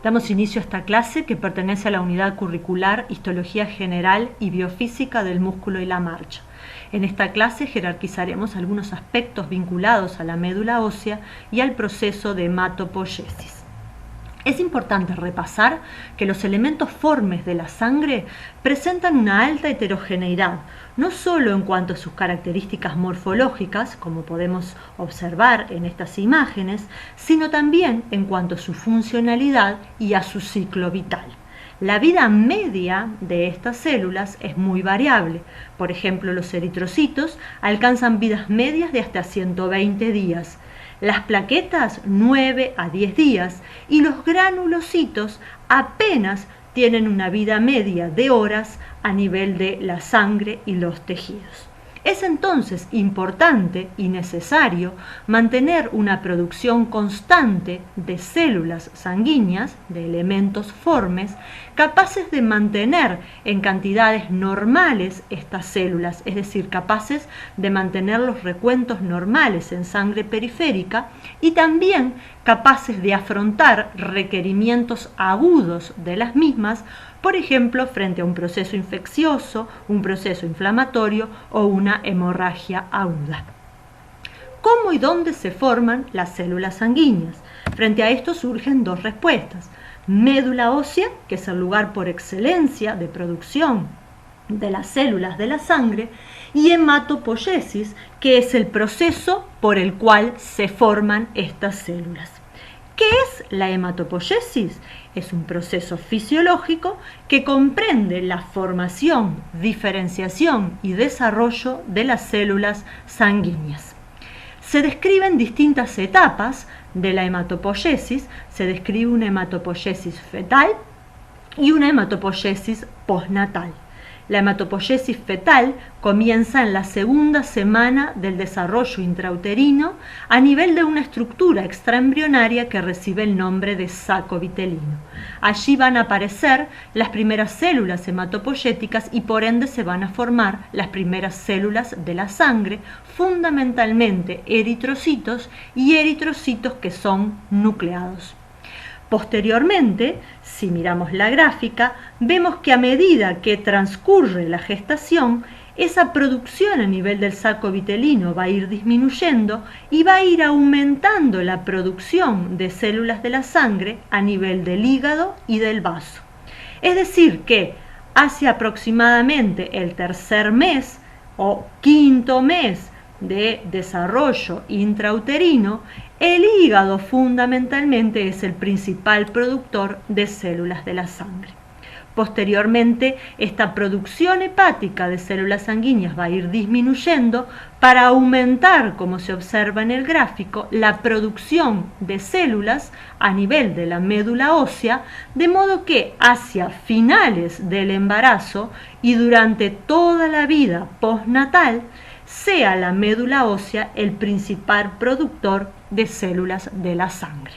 Damos inicio a esta clase que pertenece a la unidad curricular Histología General y Biofísica del Músculo y la Marcha. En esta clase jerarquizaremos algunos aspectos vinculados a la médula ósea y al proceso de hematopoiesis. Es importante repasar que los elementos formes de la sangre presentan una alta heterogeneidad, no solo en cuanto a sus características morfológicas, como podemos observar en estas imágenes, sino también en cuanto a su funcionalidad y a su ciclo vital. La vida media de estas células es muy variable. Por ejemplo, los eritrocitos alcanzan vidas medias de hasta 120 días. Las plaquetas 9 a 10 días y los granulocitos apenas tienen una vida media de horas a nivel de la sangre y los tejidos. Es entonces importante y necesario mantener una producción constante de células sanguíneas, de elementos formes, capaces de mantener en cantidades normales estas células, es decir, capaces de mantener los recuentos normales en sangre periférica y también capaces de afrontar requerimientos agudos de las mismas, por ejemplo, frente a un proceso infeccioso, un proceso inflamatorio o una hemorragia aguda. ¿Cómo y dónde se forman las células sanguíneas? Frente a esto surgen dos respuestas. Médula ósea, que es el lugar por excelencia de producción de las células de la sangre, y hematopoiesis, que es el proceso por el cual se forman estas células. ¿Qué es la hematopoiesis? Es un proceso fisiológico que comprende la formación, diferenciación y desarrollo de las células sanguíneas. Se describen distintas etapas de la hematopoiesis. Se describe una hematopoiesis fetal y una hematopoiesis postnatal. La hematopoiesis fetal comienza en la segunda semana del desarrollo intrauterino a nivel de una estructura extraembrionaria que recibe el nombre de saco vitelino. Allí van a aparecer las primeras células hematopoyéticas y por ende se van a formar las primeras células de la sangre, fundamentalmente eritrocitos y eritrocitos que son nucleados. Posteriormente, si miramos la gráfica, vemos que a medida que transcurre la gestación, esa producción a nivel del saco vitelino va a ir disminuyendo y va a ir aumentando la producción de células de la sangre a nivel del hígado y del vaso. Es decir, que hacia aproximadamente el tercer mes o quinto mes de desarrollo intrauterino, el hígado fundamentalmente es el principal productor de células de la sangre. Posteriormente, esta producción hepática de células sanguíneas va a ir disminuyendo para aumentar, como se observa en el gráfico, la producción de células a nivel de la médula ósea, de modo que hacia finales del embarazo y durante toda la vida postnatal, sea la médula ósea el principal productor de células de la sangre.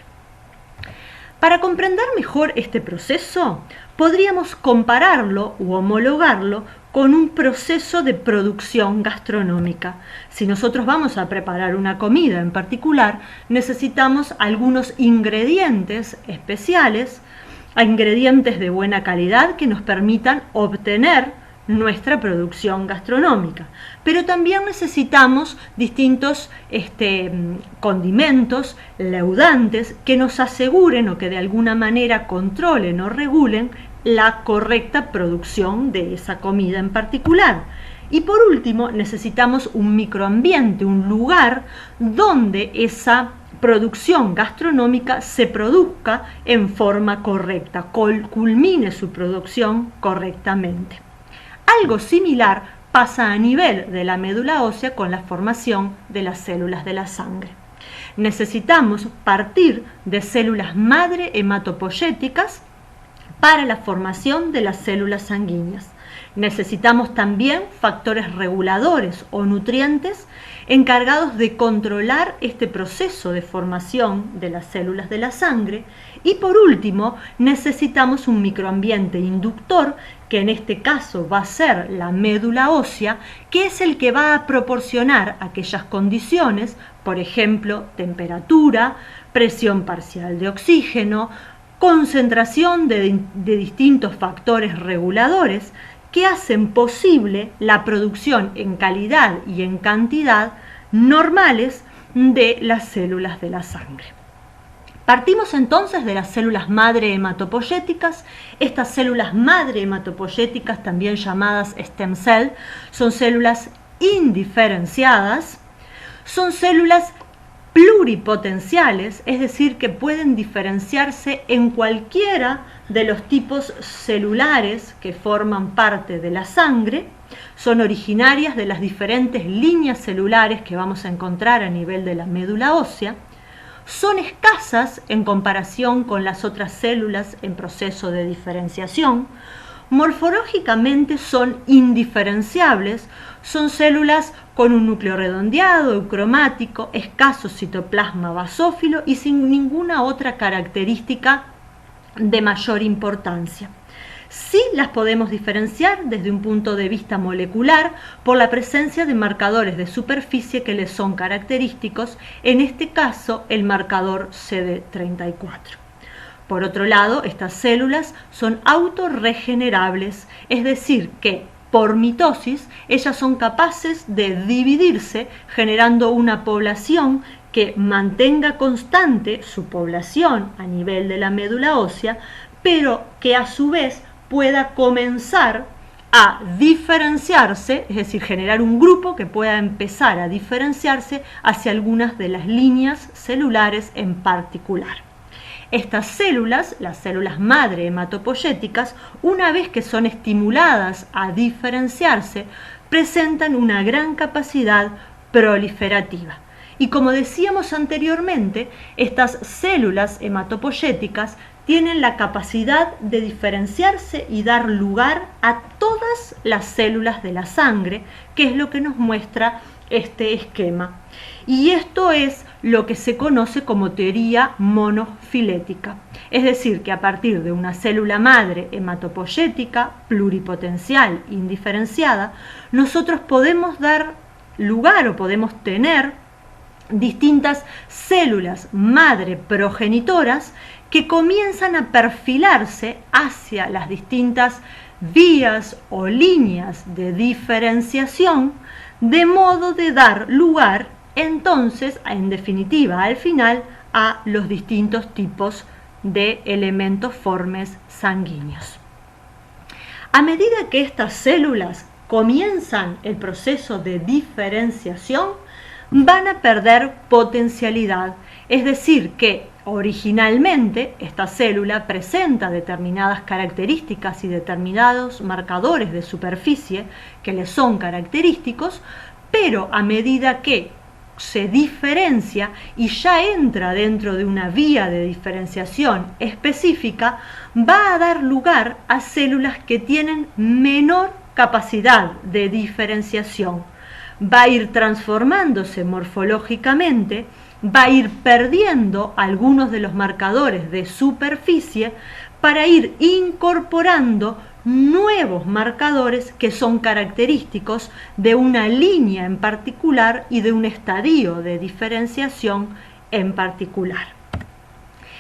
Para comprender mejor este proceso, podríamos compararlo u homologarlo con un proceso de producción gastronómica. Si nosotros vamos a preparar una comida en particular, necesitamos algunos ingredientes especiales, ingredientes de buena calidad que nos permitan obtener nuestra producción gastronómica, pero también necesitamos distintos condimentos, leudantes, que nos aseguren o que de alguna manera controlen o regulen la correcta producción de esa comida en particular. Y por último, necesitamos un microambiente, un lugar donde esa producción gastronómica se produzca en forma correcta, culmine su producción correctamente. Algo similar pasa a nivel de la médula ósea con la formación de las células de la sangre. Necesitamos partir de células madre hematopoyéticas para la formación de las células sanguíneas. Necesitamos también factores reguladores o nutrientes encargados de controlar este proceso de formación de las células de la sangre. Y por último, necesitamos un microambiente inductor, que en este caso va a ser la médula ósea, que es el que va a proporcionar aquellas condiciones, por ejemplo, temperatura, presión parcial de oxígeno, concentración de distintos factores reguladores que hacen posible la producción en calidad y en cantidad normales de las células de la sangre. Partimos entonces de las células madre hematopoyéticas. Estas células madre hematopoyéticas, también llamadas stem cell, son células indiferenciadas, son células pluripotenciales, es decir, que pueden diferenciarse en cualquiera de los tipos celulares que forman parte de la sangre, son originarias de las diferentes líneas celulares que vamos a encontrar a nivel de la médula ósea, son escasas en comparación con las otras células en proceso de diferenciación, morfológicamente son indiferenciables, son células con un núcleo redondeado, eucromático, escaso citoplasma basófilo y sin ninguna otra característica de mayor importancia. Sí las podemos diferenciar desde un punto de vista molecular por la presencia de marcadores de superficie que les son característicos, en este caso el marcador CD34. Por otro lado, estas células son autorregenerables, es decir, que por mitosis ellas son capaces de dividirse generando una población que mantenga constante su población a nivel de la médula ósea, pero que a su vez pueda comenzar a diferenciarse, es decir, generar un grupo que pueda empezar a diferenciarse hacia algunas de las líneas celulares en particular. Estas células, las células madre hematopoyéticas, una vez que son estimuladas a diferenciarse, presentan una gran capacidad proliferativa. Y como decíamos anteriormente, estas células hematopoyéticas tienen la capacidad de diferenciarse y dar lugar a todas las células de la sangre, que es lo que nos muestra este esquema. Y esto es lo que se conoce como teoría monofilética. Es decir, que a partir de una célula madre hematopoyética, pluripotencial, indiferenciada, nosotros podemos dar lugar o podemos tener distintas células madre progenitoras que comienzan a perfilarse hacia las distintas vías o líneas de diferenciación, de modo de dar lugar entonces, en definitiva, al final, a los distintos tipos de elementos formes sanguíneos. A medida que estas células comienzan el proceso de diferenciación, van a perder potencialidad, es decir, que originalmente esta célula presenta determinadas características y determinados marcadores de superficie que le son característicos, pero a medida que se diferencia y ya entra dentro de una vía de diferenciación específica, va a dar lugar a células que tienen menor capacidad de diferenciación. Va a ir transformándose morfológicamente, va a ir perdiendo algunos de los marcadores de superficie para ir incorporando nuevos marcadores que son característicos de una línea en particular y de un estadio de diferenciación en particular.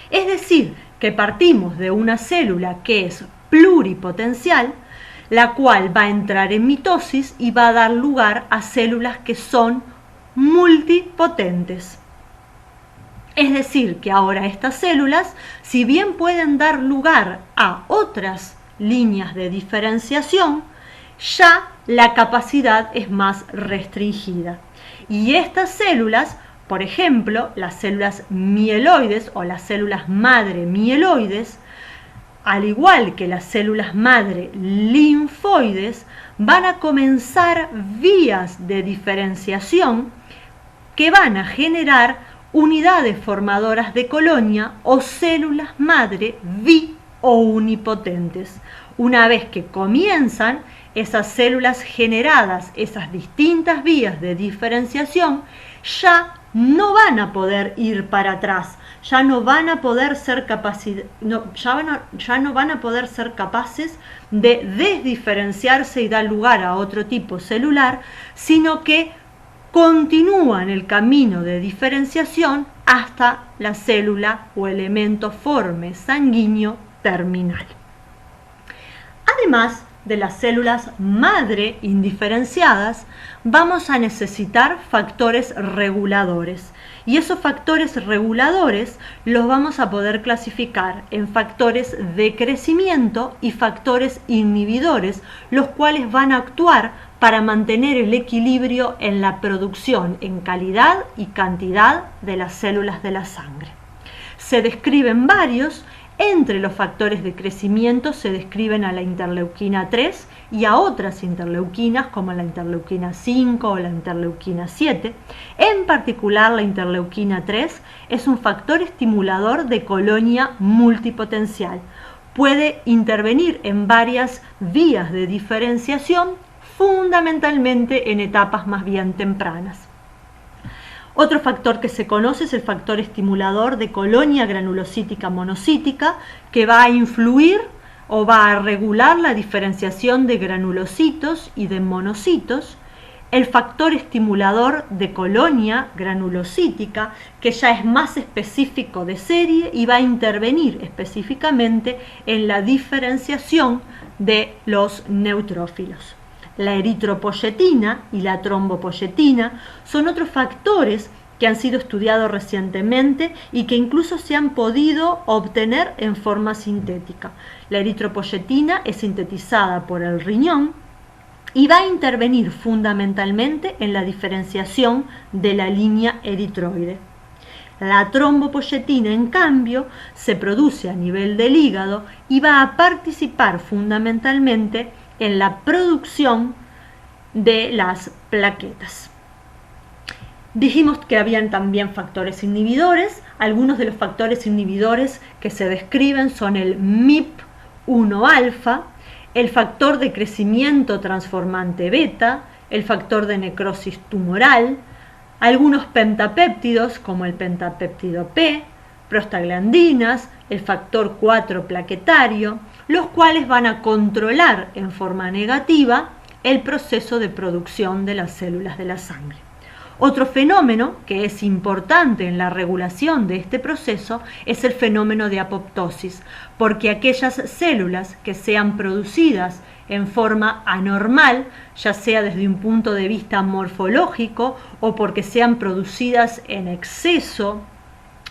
Es decir, que partimos de una célula que es pluripotencial, la cual va a entrar en mitosis y va a dar lugar a células que son multipotentes. Es decir, que ahora estas células, si bien pueden dar lugar a otras líneas de diferenciación, ya la capacidad es más restringida. Y estas células, por ejemplo, las células mieloides o las células madre mieloides, al igual que las células madre linfoides, van a comenzar vías de diferenciación que van a generar unidades formadoras de colonia o células madre bi o unipotentes. Una vez que comienzan esas células generadas, esas distintas vías de diferenciación, ya no van a poder ir para atrás, ya no van a poder ser ya no van a poder ser capaces de desdiferenciarse y dar lugar a otro tipo celular, sino que continúan el camino de diferenciación hasta la célula o elemento forme sanguíneo terminal. Además de las células madre indiferenciadas, vamos a necesitar factores reguladores. Y esos factores reguladores los vamos a poder clasificar en factores de crecimiento y factores inhibidores, los cuales van a actuar para mantener el equilibrio en la producción en calidad y cantidad de las células de la sangre. Se describen varios. Entre los factores de crecimiento se describen a la interleuquina 3 y a otras interleuquinas como la interleuquina 5 o la interleuquina 7. En particular, la interleuquina 3 es un factor estimulador de colonia multipotencial. Puede intervenir en varias vías de diferenciación, fundamentalmente en etapas más bien tempranas. Otro factor que se conoce es el factor estimulador de colonia granulocítica monocítica, que va a influir o va a regular la diferenciación de granulocitos y de monocitos. El factor estimulador de colonia granulocítica, que ya es más específico de serie y va a intervenir específicamente en la diferenciación de los neutrófilos. La eritropoyetina y la trombopoyetina son otros factores que han sido estudiados recientemente y que incluso se han podido obtener en forma sintética. La eritropoyetina es sintetizada por el riñón y va a intervenir fundamentalmente en la diferenciación de la línea eritroide. La trombopoyetina, en cambio, se produce a nivel del hígado y va a participar fundamentalmente en la producción de las plaquetas. Dijimos que habían también factores inhibidores. Algunos de los factores inhibidores que se describen son el MIP1-alfa, el factor de crecimiento transformante beta, el factor de necrosis tumoral, algunos pentapéptidos como el pentapéptido P, prostaglandinas, el factor 4 plaquetario, los cuales van a controlar en forma negativa el proceso de producción de las células de la sangre. Otro fenómeno que es importante en la regulación de este proceso es el fenómeno de apoptosis, porque aquellas células que sean producidas en forma anormal, ya sea desde un punto de vista morfológico o porque sean producidas en exceso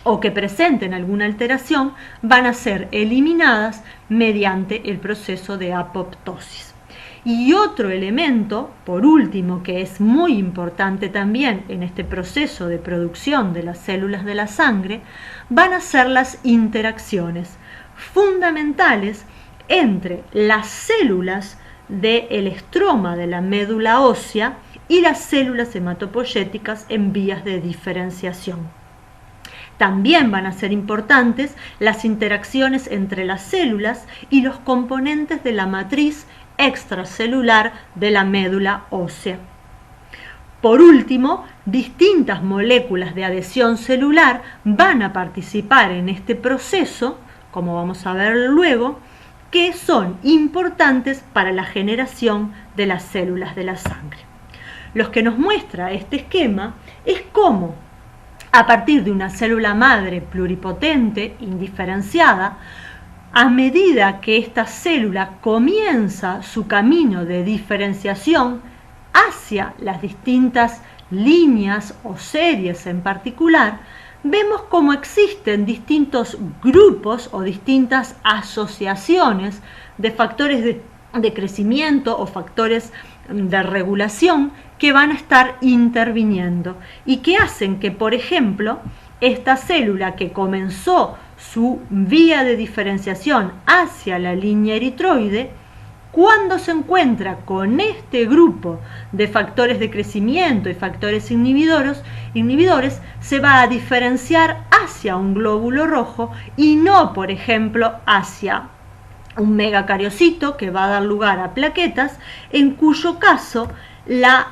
o que presenten alguna alteración, van a ser eliminadas mediante el proceso de apoptosis. Y otro elemento, por último, que es muy importante también en este proceso de producción de las células de la sangre, van a ser las interacciones fundamentales entre las células del estroma de la médula ósea y las células hematopoyéticas en vías de diferenciación. También van a ser importantes las interacciones entre las células y los componentes de la matriz extracelular de la médula ósea. Por último, distintas moléculas de adhesión celular van a participar en este proceso, como vamos a ver luego, que son importantes para la generación de las células de la sangre. Lo que nos muestra este esquema es cómo, a partir de una célula madre pluripotente, indiferenciada, a medida que esta célula comienza su camino de diferenciación hacia las distintas líneas o series en particular, vemos cómo existen distintos grupos o distintas asociaciones de factores de crecimiento o factores de regulación que van a estar interviniendo y que hacen que, por ejemplo, esta célula que comenzó su vía de diferenciación hacia la línea eritroide, cuando se encuentra con este grupo de factores de crecimiento y factores inhibidores, se va a diferenciar hacia un glóbulo rojo y no, por ejemplo, hacia un megacariocito que va a dar lugar a plaquetas, en cuyo caso la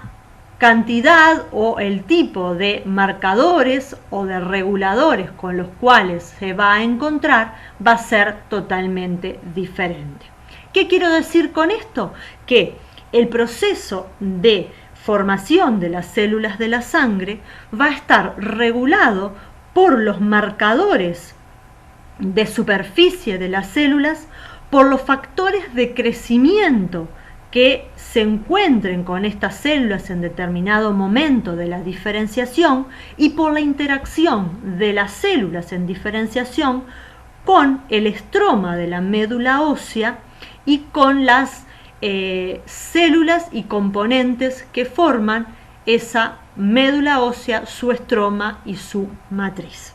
cantidad o el tipo de marcadores o de reguladores con los cuales se va a encontrar va a ser totalmente diferente. ¿Qué quiero decir con esto? Que el proceso de formación de las células de la sangre va a estar regulado por los marcadores de superficie de las células, por los factores de crecimiento que se encuentren con estas células en determinado momento de la diferenciación y por la interacción de las células en diferenciación con el estroma de la médula ósea y con las células y componentes que forman esa médula ósea, su estroma y su matriz.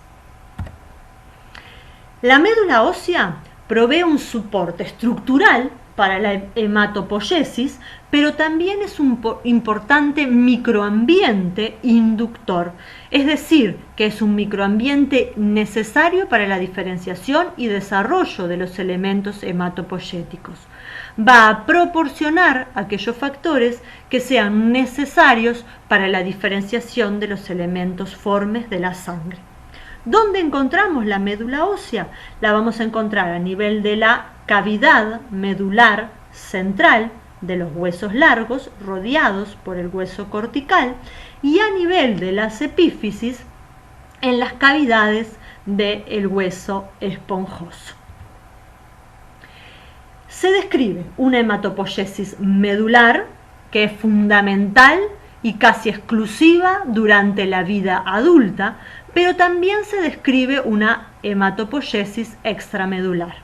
La médula ósea provee un soporte estructural para la hematopoiesis, pero también es un importante microambiente inductor, es decir, que es un microambiente necesario para la diferenciación y desarrollo de los elementos hematopoyéticos. Va a proporcionar aquellos factores que sean necesarios para la diferenciación de los elementos formes de la sangre. ¿Dónde encontramos la médula ósea? La vamos a encontrar a nivel de la cavidad medular central de los huesos largos, rodeados por el hueso cortical, y a nivel de las epífisis en las cavidades del hueso esponjoso. Se describe una hematopoiesis medular que es fundamental y casi exclusiva durante la vida adulta, pero también se describe una hematopoiesis extramedular.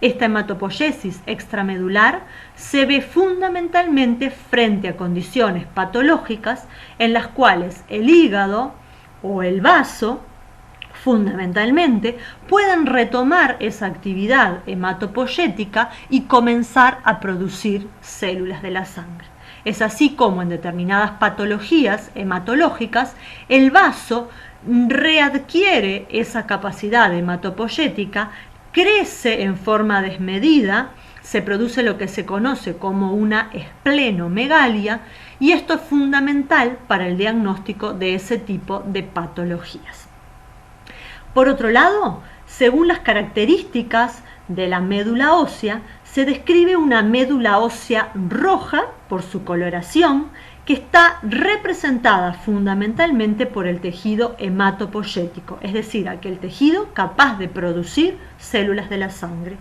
Esta hematopoiesis extramedular se ve fundamentalmente frente a condiciones patológicas en las cuales el hígado o el vaso, fundamentalmente, pueden retomar esa actividad hematopoyética y comenzar a producir células de la sangre. Es así como en determinadas patologías hematológicas el vaso readquiere esa capacidad hematopoyética, crece en forma desmedida, se produce lo que se conoce como una esplenomegalia, y esto es fundamental para el diagnóstico de ese tipo de patologías. Por otro lado, según las características de la médula ósea, se describe una médula ósea roja por su coloración, que está representada fundamentalmente por el tejido hematopoyético, es decir, aquel tejido capaz de producir células de la sangre.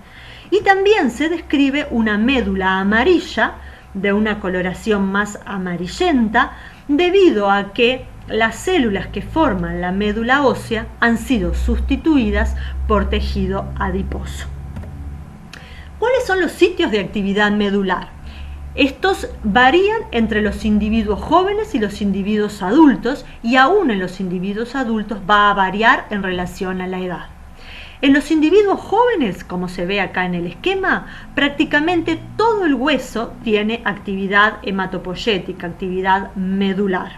Y también se describe una médula amarilla, de una coloración más amarillenta, debido a que las células que forman la médula ósea han sido sustituidas por tejido adiposo. ¿Cuáles son los sitios de actividad medular? Estos varían entre los individuos jóvenes y los individuos adultos, y aún en los individuos adultos va a variar en relación a la edad. En los individuos jóvenes, como se ve acá en el esquema, prácticamente todo el hueso tiene actividad hematopoyética, actividad medular.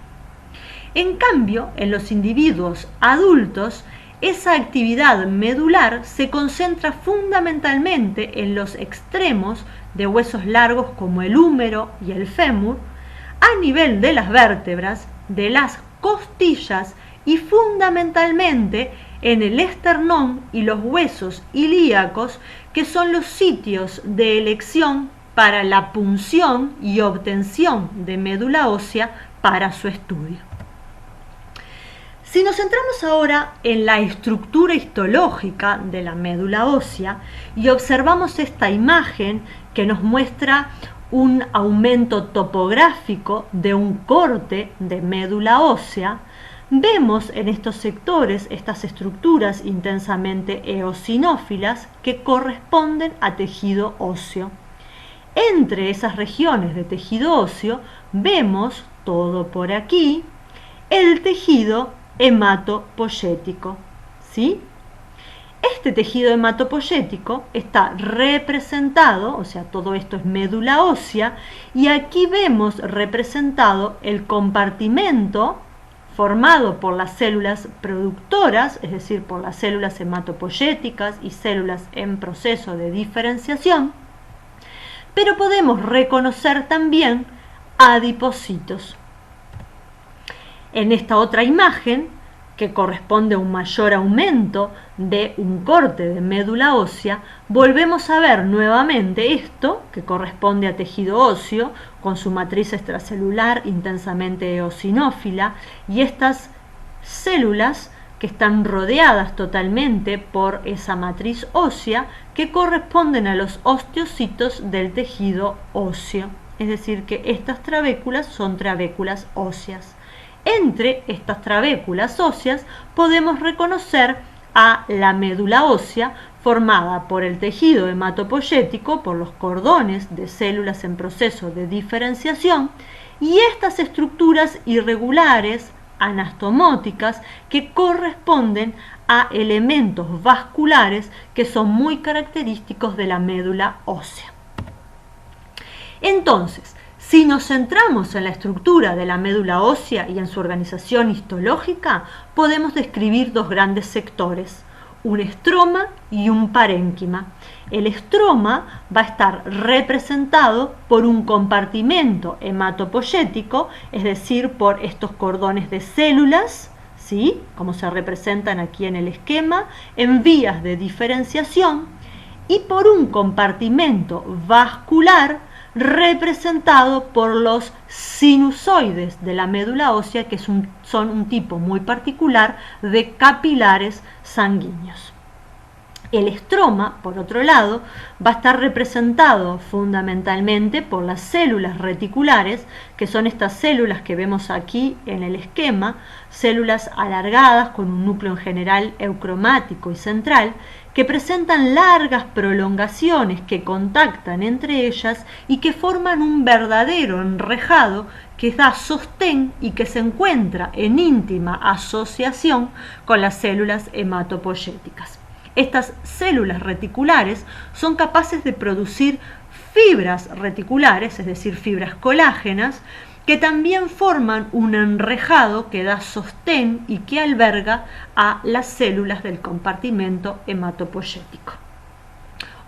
En cambio, en los individuos adultos, esa actividad medular se concentra fundamentalmente en los extremos de huesos largos como el húmero y el fémur, a nivel de las vértebras, de las costillas y fundamentalmente en el esternón y los huesos ilíacos, que son los sitios de elección para la punción y obtención de médula ósea para su estudio. Si nos centramos ahora en la estructura histológica de la médula ósea y observamos esta imagen que nos muestra un aumento topográfico de un corte de médula ósea, vemos en estos sectores estas estructuras intensamente eosinófilas que corresponden a tejido óseo. Entre esas regiones de tejido óseo vemos, todo por aquí, el tejido hematopoyético, ¿sí? Este tejido hematopoyético está representado, o sea, todo esto es médula ósea, y aquí vemos representado el compartimento formado por las células productoras, es decir, por las células hematopoyéticas y células en proceso de diferenciación, pero podemos reconocer también adipocitos. En esta otra imagen, que corresponde a un mayor aumento de un corte de médula ósea, volvemos a ver nuevamente esto, que corresponde a tejido óseo, con su matriz extracelular intensamente eosinófila, y estas células que están rodeadas totalmente por esa matriz ósea que corresponden a los osteocitos del tejido óseo. Es decir, que estas trabéculas son trabéculas óseas. Entre estas trabéculas óseas podemos reconocer a la médula ósea, formada por el tejido hematopoyético, por los cordones de células en proceso de diferenciación, y estas estructuras irregulares anastomóticas que corresponden a elementos vasculares que son muy característicos de la médula ósea. Entonces, si nos centramos en la estructura de la médula ósea y en su organización histológica, podemos describir dos grandes sectores, un estroma y un parénquima. El estroma va a estar representado por un compartimento hematopoyético, es decir, por estos cordones de células, ¿sí?, como se representan aquí en el esquema, en vías de diferenciación, y por un compartimento vascular representado por los sinusoides de la médula ósea, que son un tipo muy particular de capilares sanguíneos. El estroma, por otro lado, va a estar representado fundamentalmente por las células reticulares, que son estas células que vemos aquí en el esquema, células alargadas con un núcleo en general eucromático y central, que presentan largas prolongaciones que contactan entre ellas y que forman un verdadero enrejado que da sostén y que se encuentra en íntima asociación con las células hematopoyéticas. Estas células reticulares son capaces de producir fibras reticulares, es decir, fibras colágenas, que también forman un enrejado que da sostén y que alberga a las células del compartimento hematopoyético.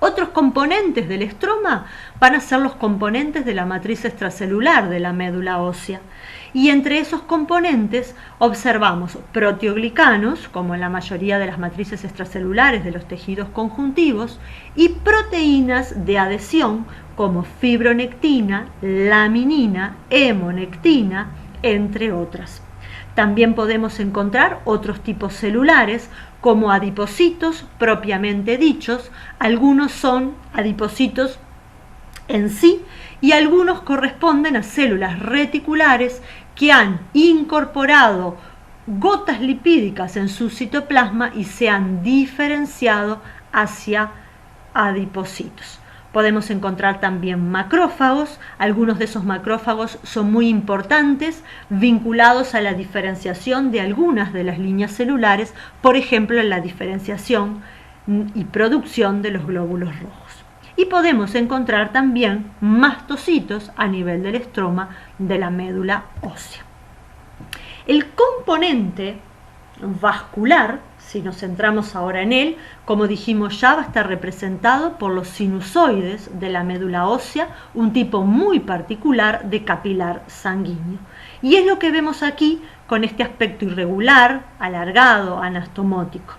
Otros componentes del estroma van a ser los componentes de la matriz extracelular de la médula ósea. Y entre esos componentes observamos proteoglicanos, como en la mayoría de las matrices extracelulares de los tejidos conjuntivos, y proteínas de adhesión, como fibronectina, laminina, hemonectina, entre otras. También podemos encontrar otros tipos celulares, como adipocitos propiamente dichos. Algunos son adipocitos en sí y algunos corresponden a células reticulares que han incorporado gotas lipídicas en su citoplasma y se han diferenciado hacia adipocitos. Podemos encontrar también macrófagos. Algunos de esos macrófagos son muy importantes, vinculados a la diferenciación de algunas de las líneas celulares, por ejemplo, en la diferenciación y producción de los glóbulos rojos. Y podemos encontrar también mastocitos a nivel del estroma de la médula ósea. El componente vascular, si nos centramos ahora en él, como dijimos ya, va a estar representado por los sinusoides de la médula ósea, un tipo muy particular de capilar sanguíneo. Y es lo que vemos aquí con este aspecto irregular, alargado, anastomótico.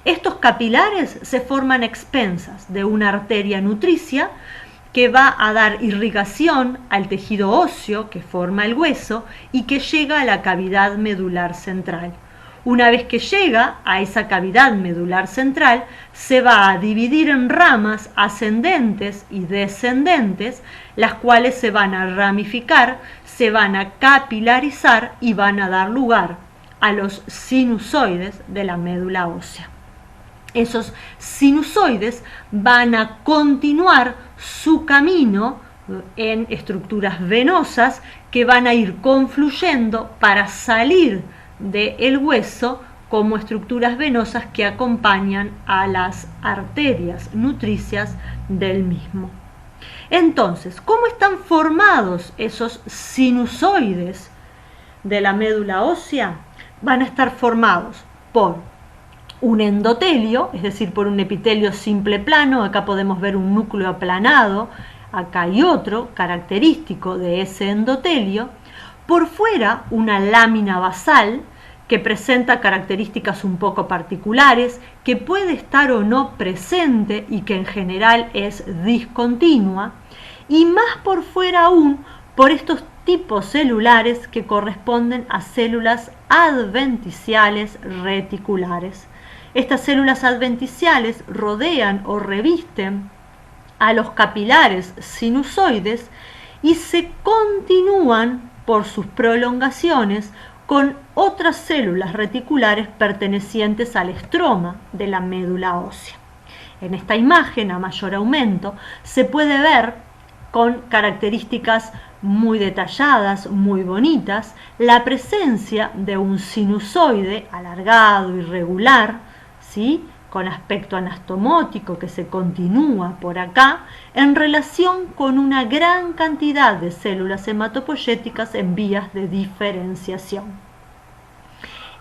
Estos capilares se forman a expensas de una arteria nutricia que va a dar irrigación al tejido óseo que forma el hueso y que llega a la cavidad medular central. Una vez que llega a esa cavidad medular central, se va a dividir en ramas ascendentes y descendentes, las cuales se van a ramificar, se van a capilarizar y van a dar lugar a los sinusoides de la médula ósea. Esos sinusoides van a continuar su camino en estructuras venosas que van a ir confluyendo para salir del hueso como estructuras venosas que acompañan a las arterias nutricias del mismo. Entonces, ¿cómo están formados esos sinusoides de la médula ósea? Van a estar formados por un endotelio, es decir, por un epitelio simple plano. Acá podemos ver un núcleo aplanado, acá hay otro característico de ese endotelio. Por fuera, una lámina basal que presenta características un poco particulares, que puede estar o no presente y que en general es discontinua. Y más por fuera aún, por estos tipos celulares que corresponden a células adventiciales reticulares. Estas células adventiciales rodean o revisten a los capilares sinusoides y se continúan por sus prolongaciones con otras células reticulares pertenecientes al estroma de la médula ósea. En esta imagen, a mayor aumento, se puede ver con características muy detalladas, muy bonitas, la presencia de un sinusoide alargado, irregular, ¿sí?, con aspecto anastomótico que se continúa por acá, en relación con una gran cantidad de células hematopoyéticas en vías de diferenciación.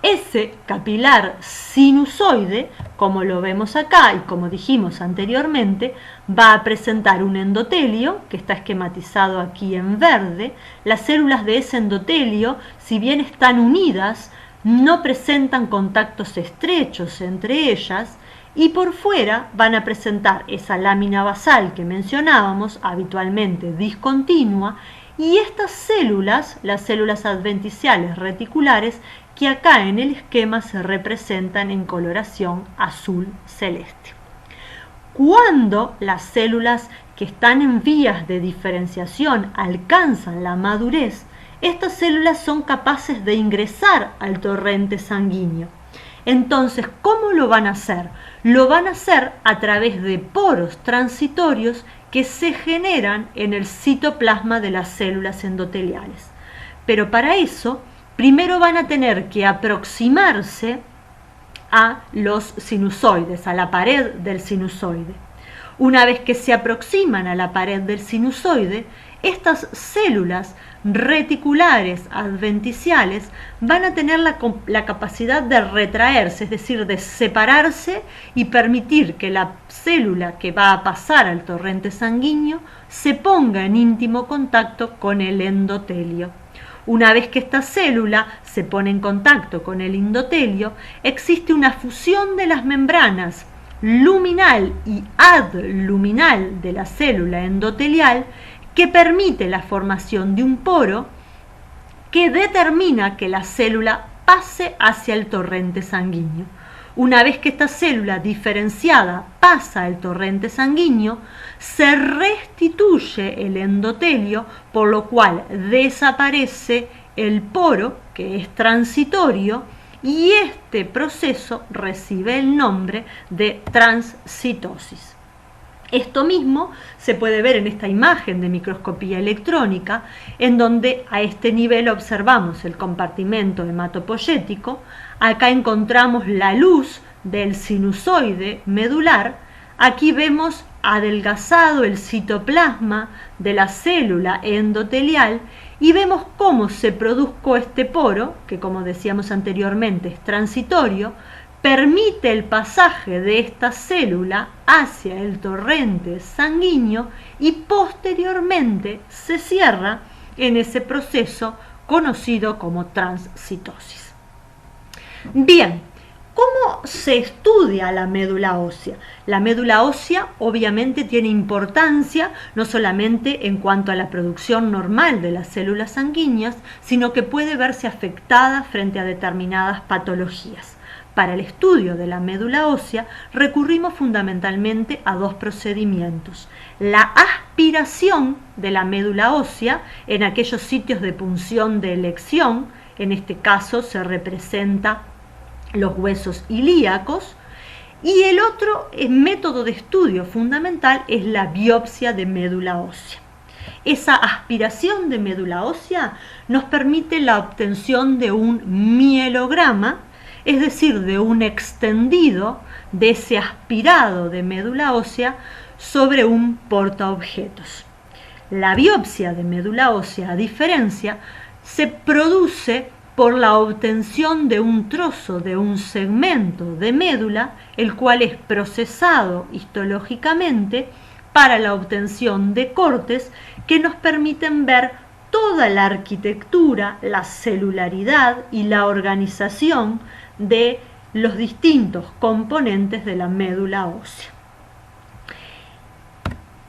Ese capilar sinusoide, como lo vemos acá y como dijimos anteriormente, va a presentar un endotelio, que está esquematizado aquí en verde. Las células de ese endotelio, si bien están unidas, no presentan contactos estrechos entre ellas, y por fuera van a presentar esa lámina basal que mencionábamos, habitualmente discontinua, y estas células, las células adventiciales reticulares, que acá en el esquema se representan en coloración azul celeste. Cuando las células que están en vías de diferenciación alcanzan la madurez, estas células son capaces de ingresar al torrente sanguíneo. Entonces, ¿cómo lo van a hacer? Lo van a hacer a través de poros transitorios que se generan en el citoplasma de las células endoteliales. Pero para eso, primero van a tener que aproximarse a los sinusoides, a la pared del sinusoide. Una vez que se aproximan a la pared del sinusoide, estas células reticulares adventiciales van a tener la capacidad de retraerse, es decir, de separarse y permitir que la célula que va a pasar al torrente sanguíneo se ponga en íntimo contacto con el endotelio. Una vez que esta célula se pone en contacto con el endotelio, existe una fusión de las membranas luminal y adluminal de la célula endotelial que permite la formación de un poro que determina que la célula pase hacia el torrente sanguíneo. Una vez que esta célula diferenciada pasa al torrente sanguíneo, se restituye el endotelio, por lo cual desaparece el poro, que es transitorio, y este proceso recibe el nombre de transcitosis. Esto mismo se puede ver en esta imagen de microscopía electrónica, en donde a este nivel observamos el compartimento hematopoyético. Acá encontramos la luz del sinusoide medular. Aquí vemos adelgazado el citoplasma de la célula endotelial y vemos cómo se produjo este poro, que como decíamos anteriormente es transitorio, permite el pasaje de esta célula hacia el torrente sanguíneo y posteriormente se cierra en ese proceso conocido como transcitosis. Bien, ¿cómo se estudia la médula ósea? La médula ósea obviamente tiene importancia no solamente en cuanto a la producción normal de las células sanguíneas, sino que puede verse afectada frente a determinadas patologías. Para el estudio de la médula ósea recurrimos fundamentalmente a dos procedimientos: la aspiración de la médula ósea en aquellos sitios de punción de elección, en este caso se representa los huesos ilíacos, y el otro método de estudio fundamental es la biopsia de médula ósea. Esa aspiración de médula ósea nos permite la obtención de un mielograma, es decir, de un extendido de ese aspirado de médula ósea sobre un portaobjetos. La biopsia de médula ósea, a diferencia, se produce por la obtención de un trozo de un segmento de médula, el cual es procesado histológicamente para la obtención de cortes que nos permiten ver toda la arquitectura, la celularidad y la organización de los distintos componentes de la médula ósea.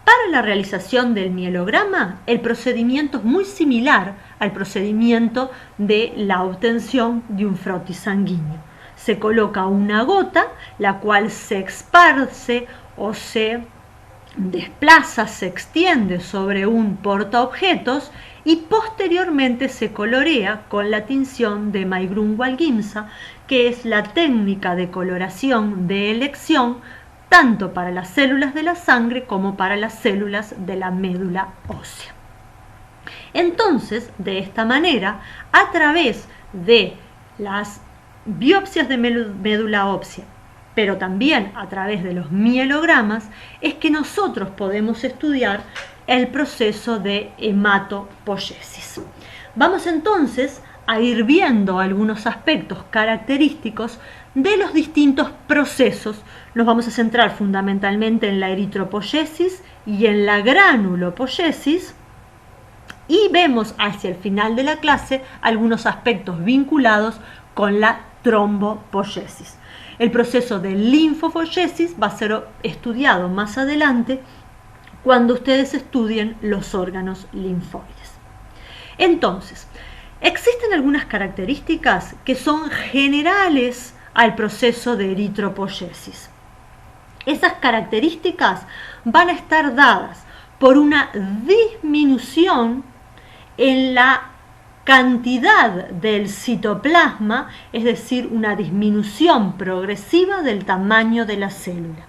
Para la realización del mielograma, el procedimiento es muy similar al procedimiento de la obtención de un frotis sanguíneo. Se coloca una gota, la cual se esparce o se desplaza, se extiende sobre un portaobjetos y posteriormente se colorea con la tinción de Maigrum-Walgimsa, que es la técnica de coloración de elección tanto para las células de la sangre como para las células de la médula ósea. Entonces, de esta manera, a través de las biopsias de médula ósea, pero también a través de los mielogramas, es que nosotros podemos estudiar el proceso de hematopoiesis. Vamos entonces a ir viendo algunos aspectos característicos de los distintos procesos. Nos vamos a centrar fundamentalmente en la eritropoiesis y en la granulopoiesis, y vemos hacia el final de la clase algunos aspectos vinculados con la trombopoiesis. El proceso de linfopoiesis va a ser estudiado más adelante cuando ustedes estudien los órganos linfoides. Entonces, existen algunas características que son generales al proceso de eritropoiesis. Esas características van a estar dadas por una disminución en la cantidad del citoplasma, es decir, una disminución progresiva del tamaño de la célula.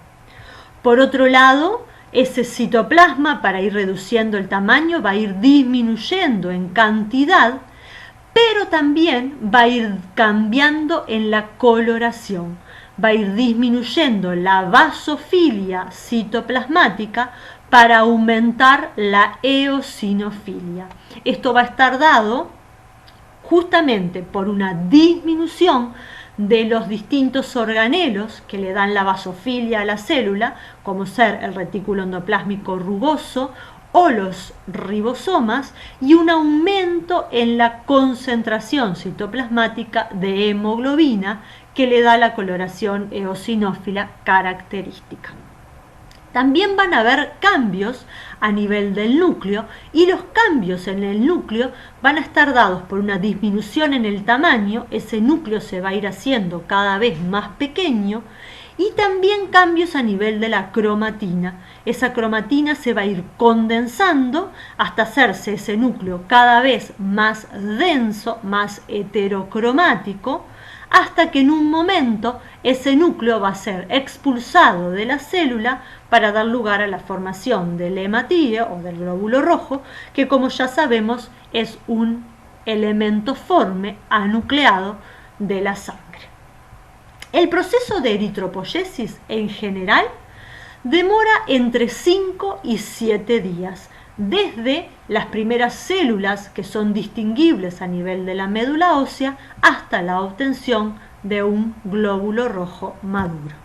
Por otro lado, ese citoplasma, para ir reduciendo el tamaño, va a ir disminuyendo en cantidad, pero también va a ir cambiando en la coloración, va a ir disminuyendo la basofilia citoplasmática para aumentar la eosinofilia. Esto va a estar dado justamente por una disminución de los distintos organelos que le dan la basofilia a la célula, como ser el retículo endoplásmico rugoso o los ribosomas, y un aumento en la concentración citoplasmática de hemoglobina que le da la coloración eosinófila característica. También van a haber cambios a nivel del núcleo, y los cambios en el núcleo van a estar dados por una disminución en el tamaño. Ese núcleo se va a ir haciendo cada vez más pequeño, y también cambios a nivel de la cromatina. Esa cromatina se va a ir condensando hasta hacerse ese núcleo cada vez más denso, más heterocromático, hasta que en un momento ese núcleo va a ser expulsado de la célula para dar lugar a la formación del hematíe o del glóbulo rojo, que, como ya sabemos, es un elemento forme anucleado de la sangre. El proceso de eritropoiesis en general demora entre 5 y 7 días, desde las primeras células que son distinguibles a nivel de la médula ósea hasta la obtención de un glóbulo rojo maduro.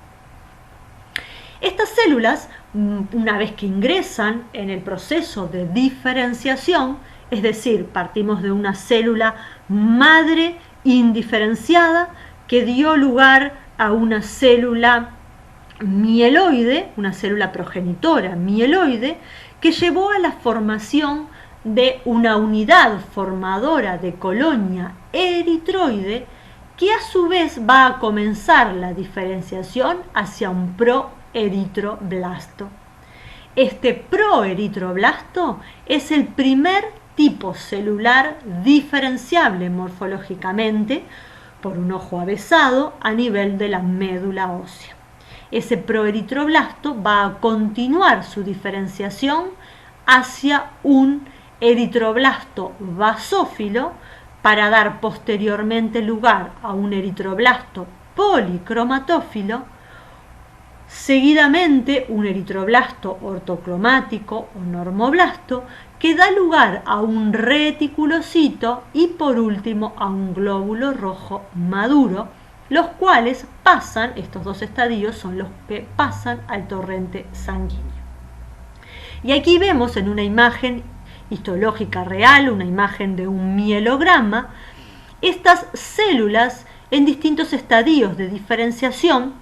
Estas células, una vez que ingresan en el proceso de diferenciación, es decir, partimos de una célula madre indiferenciada que dio lugar a una célula mieloide, una célula progenitora mieloide, que llevó a la formación de una unidad formadora de colonia eritroide, que a su vez va a comenzar la diferenciación hacia un proeritroblasto. Este proeritroblasto es el primer tipo celular diferenciable morfológicamente por un ojo avesado a nivel de la médula ósea. Ese proeritroblasto va a continuar su diferenciación hacia un eritroblasto basófilo para dar posteriormente lugar a un eritroblasto policromatófilo, seguidamente un eritroblasto ortocromático o normoblasto que da lugar a un reticulocito y por último a un glóbulo rojo maduro, los cuales pasan, estos dos estadios son los que pasan al torrente sanguíneo. Y aquí vemos en una imagen histológica real, una imagen de un mielograma, estas células en distintos estadios de diferenciación.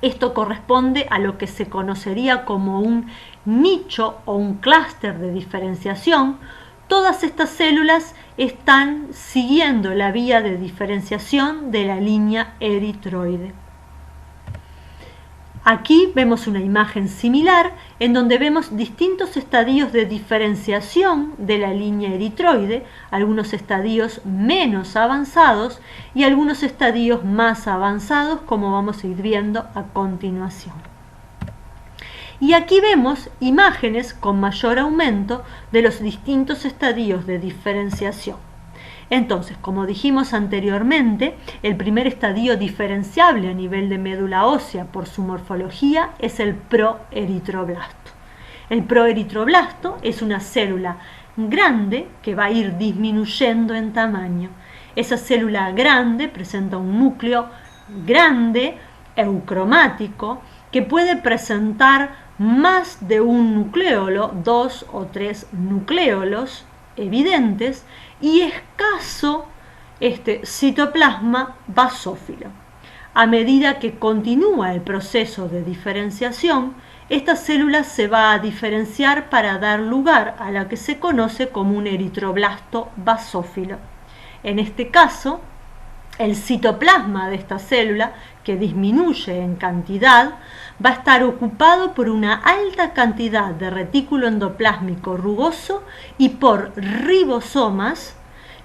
Esto corresponde a lo que se conocería como un nicho o un clúster de diferenciación, todas estas células están siguiendo la vía de diferenciación de la línea eritroide. Aquí vemos una imagen similar en donde vemos distintos estadios de diferenciación de la línea eritroide, algunos estadios menos avanzados y algunos estadios más avanzados, como vamos a ir viendo a continuación. Y aquí vemos imágenes con mayor aumento de los distintos estadios de diferenciación. Entonces, como dijimos anteriormente, el primer estadio diferenciable a nivel de médula ósea por su morfología es el proeritroblasto. El proeritroblasto es una célula grande que va a ir disminuyendo en tamaño. Esa célula grande presenta un núcleo grande, eucromático, que puede presentar más de un nucleolo, 2 o 3 nucleolos evidentes, y escaso citoplasma basófilo. A medida que continúa el proceso de diferenciación, esta célula se va a diferenciar para dar lugar a la que se conoce como un eritroblasto basófilo. En este caso, el citoplasma de esta célula, que disminuye en cantidad, va a estar ocupado por una alta cantidad de retículo endoplásmico rugoso y por ribosomas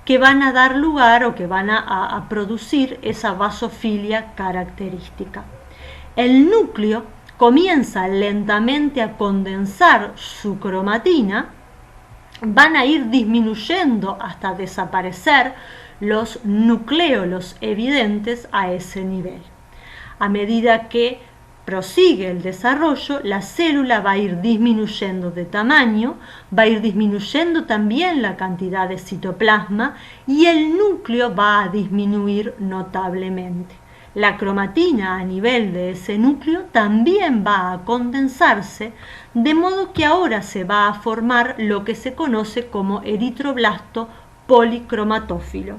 que van a dar lugar o que van a producir esa basofilia característica. El núcleo comienza lentamente a condensar su cromatina, van a ir disminuyendo hasta desaparecer los nucleolos evidentes a ese nivel. A medida que prosigue el desarrollo, la célula va a ir disminuyendo de tamaño, va a ir disminuyendo también la cantidad de citoplasma y el núcleo va a disminuir notablemente. La cromatina a nivel de ese núcleo también va a condensarse, de modo que ahora se va a formar lo que se conoce como eritroblasto policromatófilo.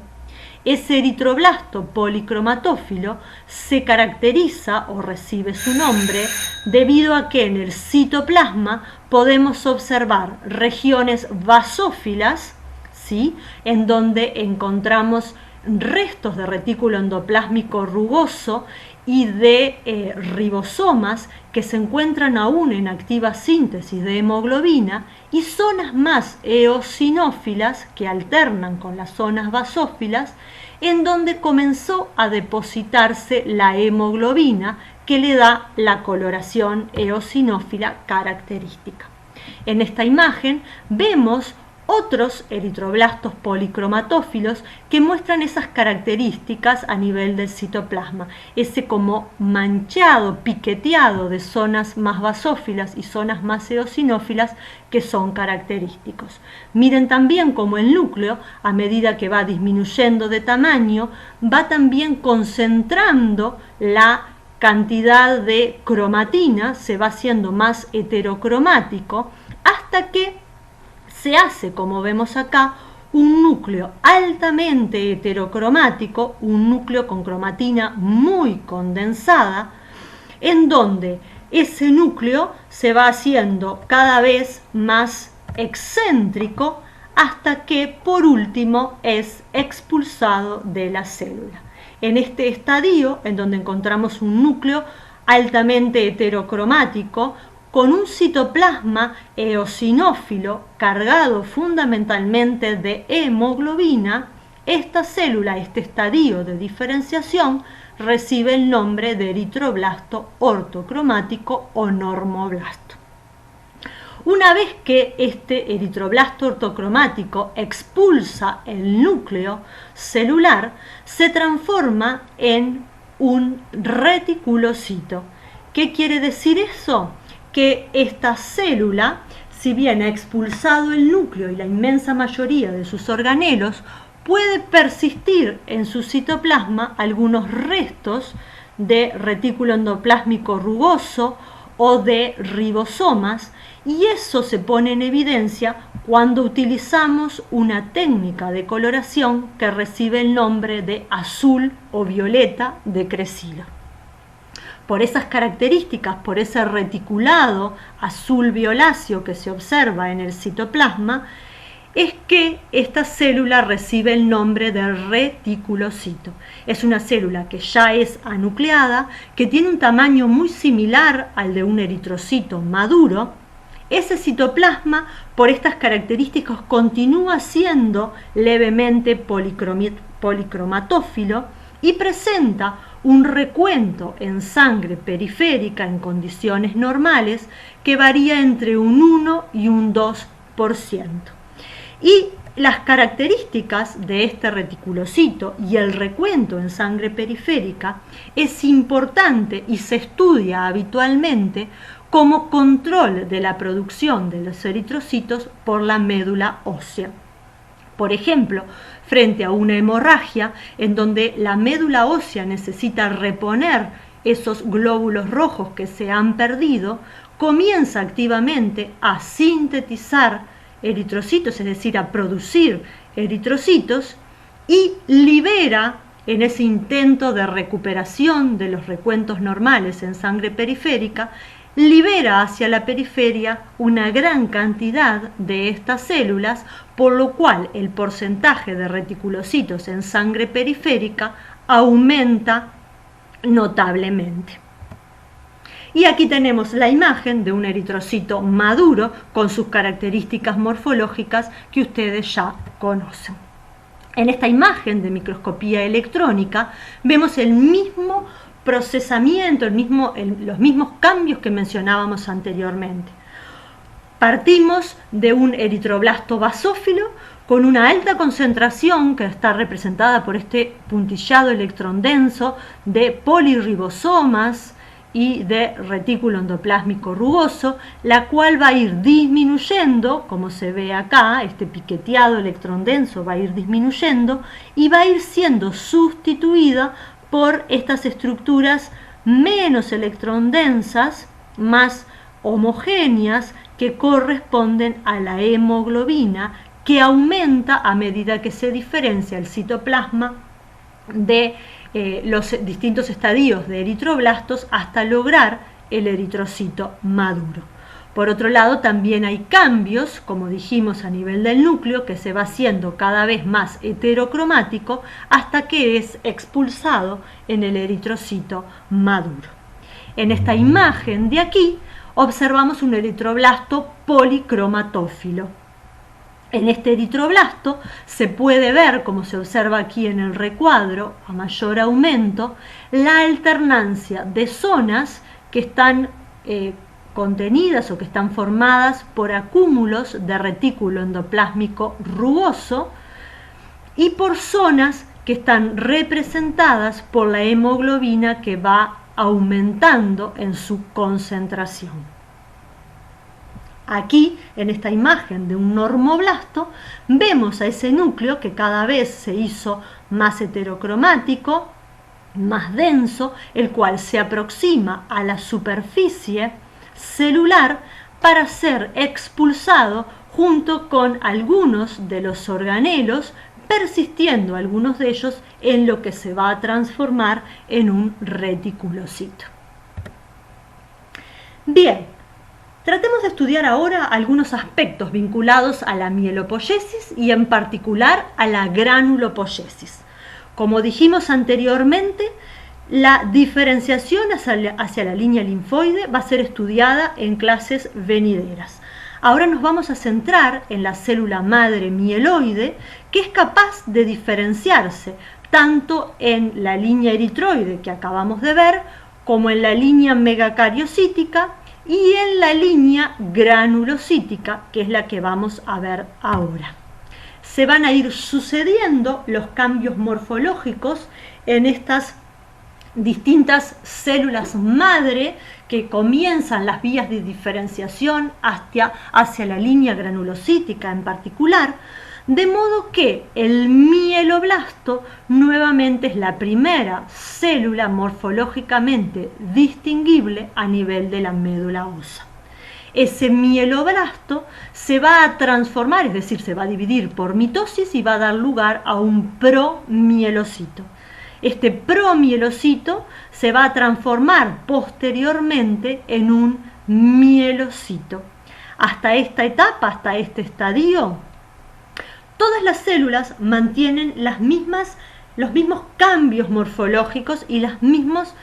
Ese eritroblasto policromatófilo se caracteriza o recibe su nombre debido a que en el citoplasma podemos observar regiones basófilas, ¿sí?, en donde encontramos restos de retículo endoplásmico rugoso y de ribosomas que se encuentran aún en activa síntesis de hemoglobina, y zonas más eosinófilas que alternan con las zonas basófilas, en donde comenzó a depositarse la hemoglobina que le da la coloración eosinófila característica. En esta imagen vemos otros eritroblastos policromatófilos que muestran esas características a nivel del citoplasma, ese como manchado, piqueteado de zonas más basófilas y zonas más eosinófilas que son característicos. Miren también cómo el núcleo, a medida que va disminuyendo de tamaño, va también concentrando la cantidad de cromatina, se va haciendo más heterocromático, hasta que se hace, como vemos acá, un núcleo altamente heterocromático, un núcleo con cromatina muy condensada, en donde ese núcleo se va haciendo cada vez más excéntrico hasta que por último es expulsado de la célula. En este estadio, en donde encontramos un núcleo altamente heterocromático, con un citoplasma eosinófilo cargado fundamentalmente de hemoglobina, esta célula, este estadio de diferenciación, recibe el nombre de eritroblasto ortocromático o normoblasto. Una vez que este eritroblasto ortocromático expulsa el núcleo celular, se transforma en un reticulocito. ¿Qué quiere decir eso? Que esta célula, si bien ha expulsado el núcleo y la inmensa mayoría de sus organelos, puede persistir en su citoplasma algunos restos de retículo endoplásmico rugoso o de ribosomas, y eso se pone en evidencia cuando utilizamos una técnica de coloración que recibe el nombre de azul o violeta de Crecilo. por esas características, por ese reticulado azul violáceo que se observa en el citoplasma, es que esta célula recibe el nombre de reticulocito. Es una célula que ya es anucleada, que tiene un tamaño muy similar al de un eritrocito maduro. Ese citoplasma, por estas características, continúa siendo levemente policromatófilo y presenta un recuento en sangre periférica en condiciones normales que varía entre un 1 y un 2%. Y las características de este reticulocito y el recuento en sangre periférica es importante y se estudia habitualmente como control de la producción de los eritrocitos por la médula ósea. Por ejemplo, frente a una hemorragia en donde la médula ósea necesita reponer esos glóbulos rojos que se han perdido, comienza activamente a sintetizar eritrocitos, es decir, a producir eritrocitos, y libera en ese intento de recuperación de los recuentos normales en sangre periférica, libera hacia la periferia una gran cantidad de estas células, por lo cual el porcentaje de reticulocitos en sangre periférica aumenta notablemente. Y aquí tenemos la imagen de un eritrocito maduro con sus características morfológicas que ustedes ya conocen. En esta imagen de microscopía electrónica vemos el mismo procesamiento, los mismos cambios que mencionábamos anteriormente. Partimos de un eritroblasto basófilo con una alta concentración que está representada por este puntillado electrón denso de polirribosomas y de retículo endoplásmico rugoso, la cual va a ir disminuyendo, como se ve acá, este piqueteado electrón denso va a ir disminuyendo y va a ir siendo sustituida por estas estructuras menos electrón densas, más homogéneas, que corresponden a la hemoglobina, que aumenta a medida que se diferencia el citoplasma de los distintos estadios de eritroblastos hasta lograr el eritrocito maduro. Por otro lado, también hay cambios, como dijimos, a nivel del núcleo, que se va haciendo cada vez más heterocromático hasta que es expulsado en el eritrocito maduro. En esta imagen de aquí observamos un eritroblasto policromatófilo. En este eritroblasto se puede ver, como se observa aquí en el recuadro, a mayor aumento, la alternancia de zonas que están contenidas o que están formadas por acúmulos de retículo endoplásmico rugoso y por zonas que están representadas por la hemoglobina que va aumentando en su concentración. Aquí, en esta imagen de un normoblasto, vemos a ese núcleo que cada vez se hizo más heterocromático, más denso, el cual se aproxima a la superficie celular para ser expulsado junto con algunos de los organelos, persistiendo algunos de ellos en lo que se va a transformar en un reticulocito. Bien, tratemos de estudiar ahora algunos aspectos vinculados a la mielopoiesis y en particular a la granulopoiesis. Como dijimos anteriormente, la diferenciación hacia la línea linfoide va a ser estudiada en clases venideras. Ahora nos vamos a centrar en la célula madre mieloide, que es capaz de diferenciarse tanto en la línea eritroide que acabamos de ver, como en la línea megacariocítica y en la línea granulocítica, que es la que vamos a ver ahora. Se van a ir sucediendo los cambios morfológicos en estas distintas células madre que comienzan las vías de diferenciación hacia la línea granulocítica en particular, de modo que el mieloblasto nuevamente es la primera célula morfológicamente distinguible a nivel de la médula ósea. Ese mieloblasto se va a transformar, es decir, se va a dividir por mitosis y va a dar lugar a un promielocito. Este promielocito se va a transformar posteriormente en un mielocito. Hasta esta etapa, hasta este estadio, todas las células mantienen los mismos cambios morfológicos y los mismos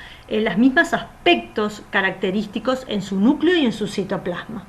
aspectos característicos en su núcleo y en su citoplasma.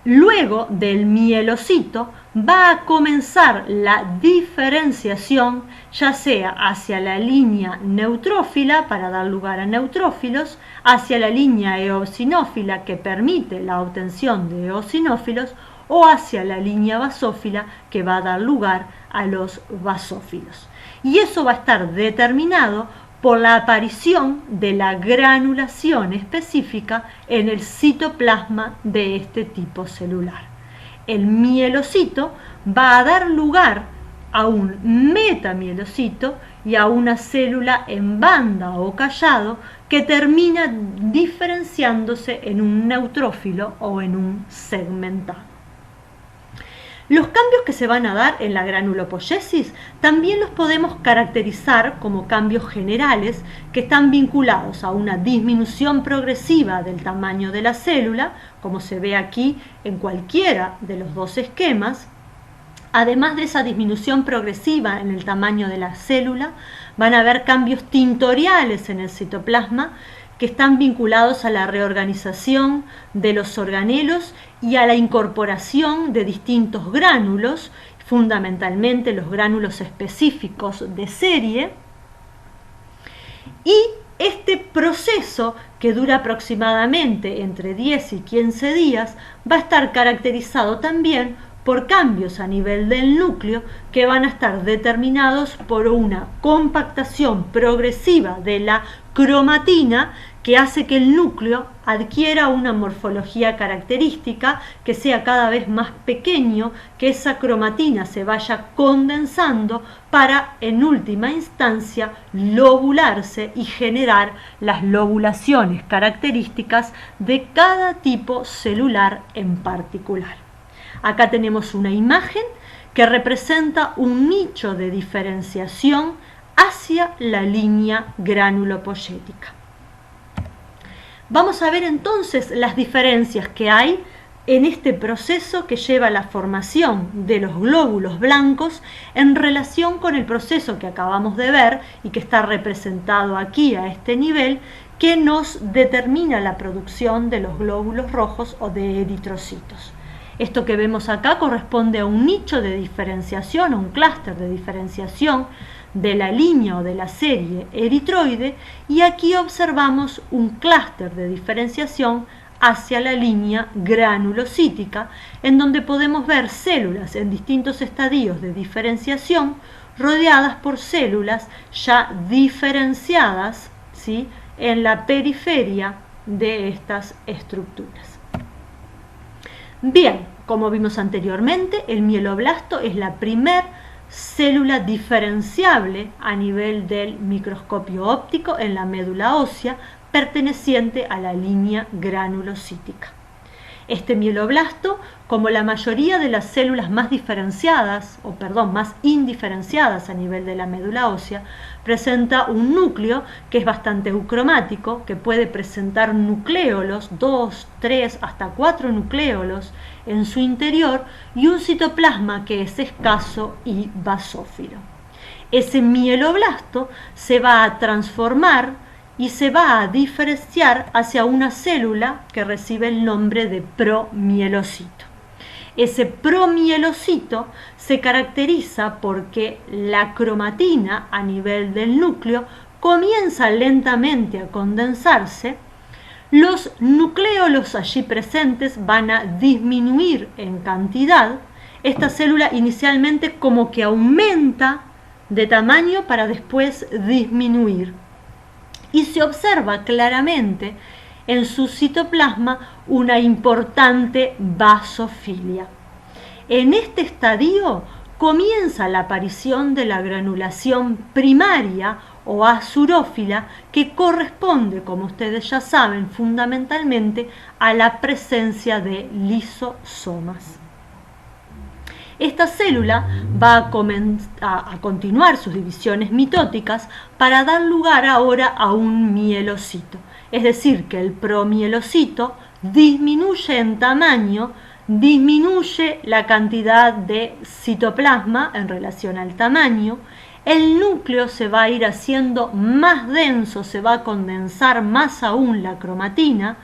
Luego del mielocito va a comenzar la diferenciación, ya sea hacia la línea neutrófila para dar lugar a neutrófilos, hacia la línea eosinófila que permite la obtención de eosinófilos, o hacia la línea basófila que va a dar lugar a los basófilos. Y eso va a estar determinado por la aparición de la granulación específica en el citoplasma de este tipo celular. El mielocito va a dar lugar a un metamielocito y a una célula en banda o callado que termina diferenciándose en un neutrófilo o en un segmentado. Los cambios que se van a dar en la granulopoiesis también los podemos caracterizar como cambios generales que están vinculados a una disminución progresiva del tamaño de la célula, como se ve aquí en cualquiera de los dos esquemas. Además de esa disminución progresiva en el tamaño de la célula, van a haber cambios tintoriales en el citoplasma que están vinculados a la reorganización de los organelos y a la incorporación de distintos gránulos, fundamentalmente los gránulos específicos de serie. Y este proceso, que dura aproximadamente entre 10 y 15 días, va a estar caracterizado también por cambios a nivel del núcleo que van a estar determinados por una compactación progresiva de la cromatina que hace que el núcleo adquiera una morfología característica, que sea cada vez más pequeño, que esa cromatina se vaya condensando para, en última instancia, lobularse y generar las lobulaciones características de cada tipo celular en particular. Acá tenemos una imagen que representa un nicho de diferenciación hacia la línea granulopoyética. Vamos a ver entonces las diferencias que hay en este proceso que lleva a la formación de los glóbulos blancos en relación con el proceso que acabamos de ver y que está representado aquí a este nivel, que nos determina la producción de los glóbulos rojos o de eritrocitos. Esto que vemos acá corresponde a un nicho de diferenciación, a un clúster de diferenciación de la línea o de la serie eritroide, y aquí observamos un clúster de diferenciación hacia la línea granulocítica, en donde podemos ver células en distintos estadios de diferenciación rodeadas por células ya diferenciadas, ¿sí?, en la periferia de estas estructuras. Bien, como vimos anteriormente, el mieloblasto es la primer célula diferenciable a nivel del microscopio óptico en la médula ósea, perteneciente a la línea granulocítica. Este mieloblasto, como la mayoría de las células más indiferenciadas a nivel de la médula ósea, presenta un núcleo que es bastante eucromático, que puede presentar nucléolos, 2, 3, hasta 4 nucléolos en su interior, y un citoplasma que es escaso y basófilo. Ese mieloblasto se va a transformar y se va a diferenciar hacia una célula que recibe el nombre de promielocito. Ese promielocito se caracteriza porque la cromatina a nivel del núcleo comienza lentamente a condensarse, los nucléolos allí presentes van a disminuir en cantidad, esta célula inicialmente como que aumenta de tamaño para después disminuir. Y se observa claramente en su citoplasma una importante basofilia. En este estadio comienza la aparición de la granulación primaria o azurófila, que corresponde, como ustedes ya saben, fundamentalmente a la presencia de lisosomas. Esta célula va a continuar sus divisiones mitóticas para dar lugar ahora a un mielocito. Es decir, que el promielocito disminuye en tamaño, disminuye la cantidad de citoplasma en relación al tamaño, el núcleo se va a ir haciendo más denso, se va a condensar más aún la cromatina,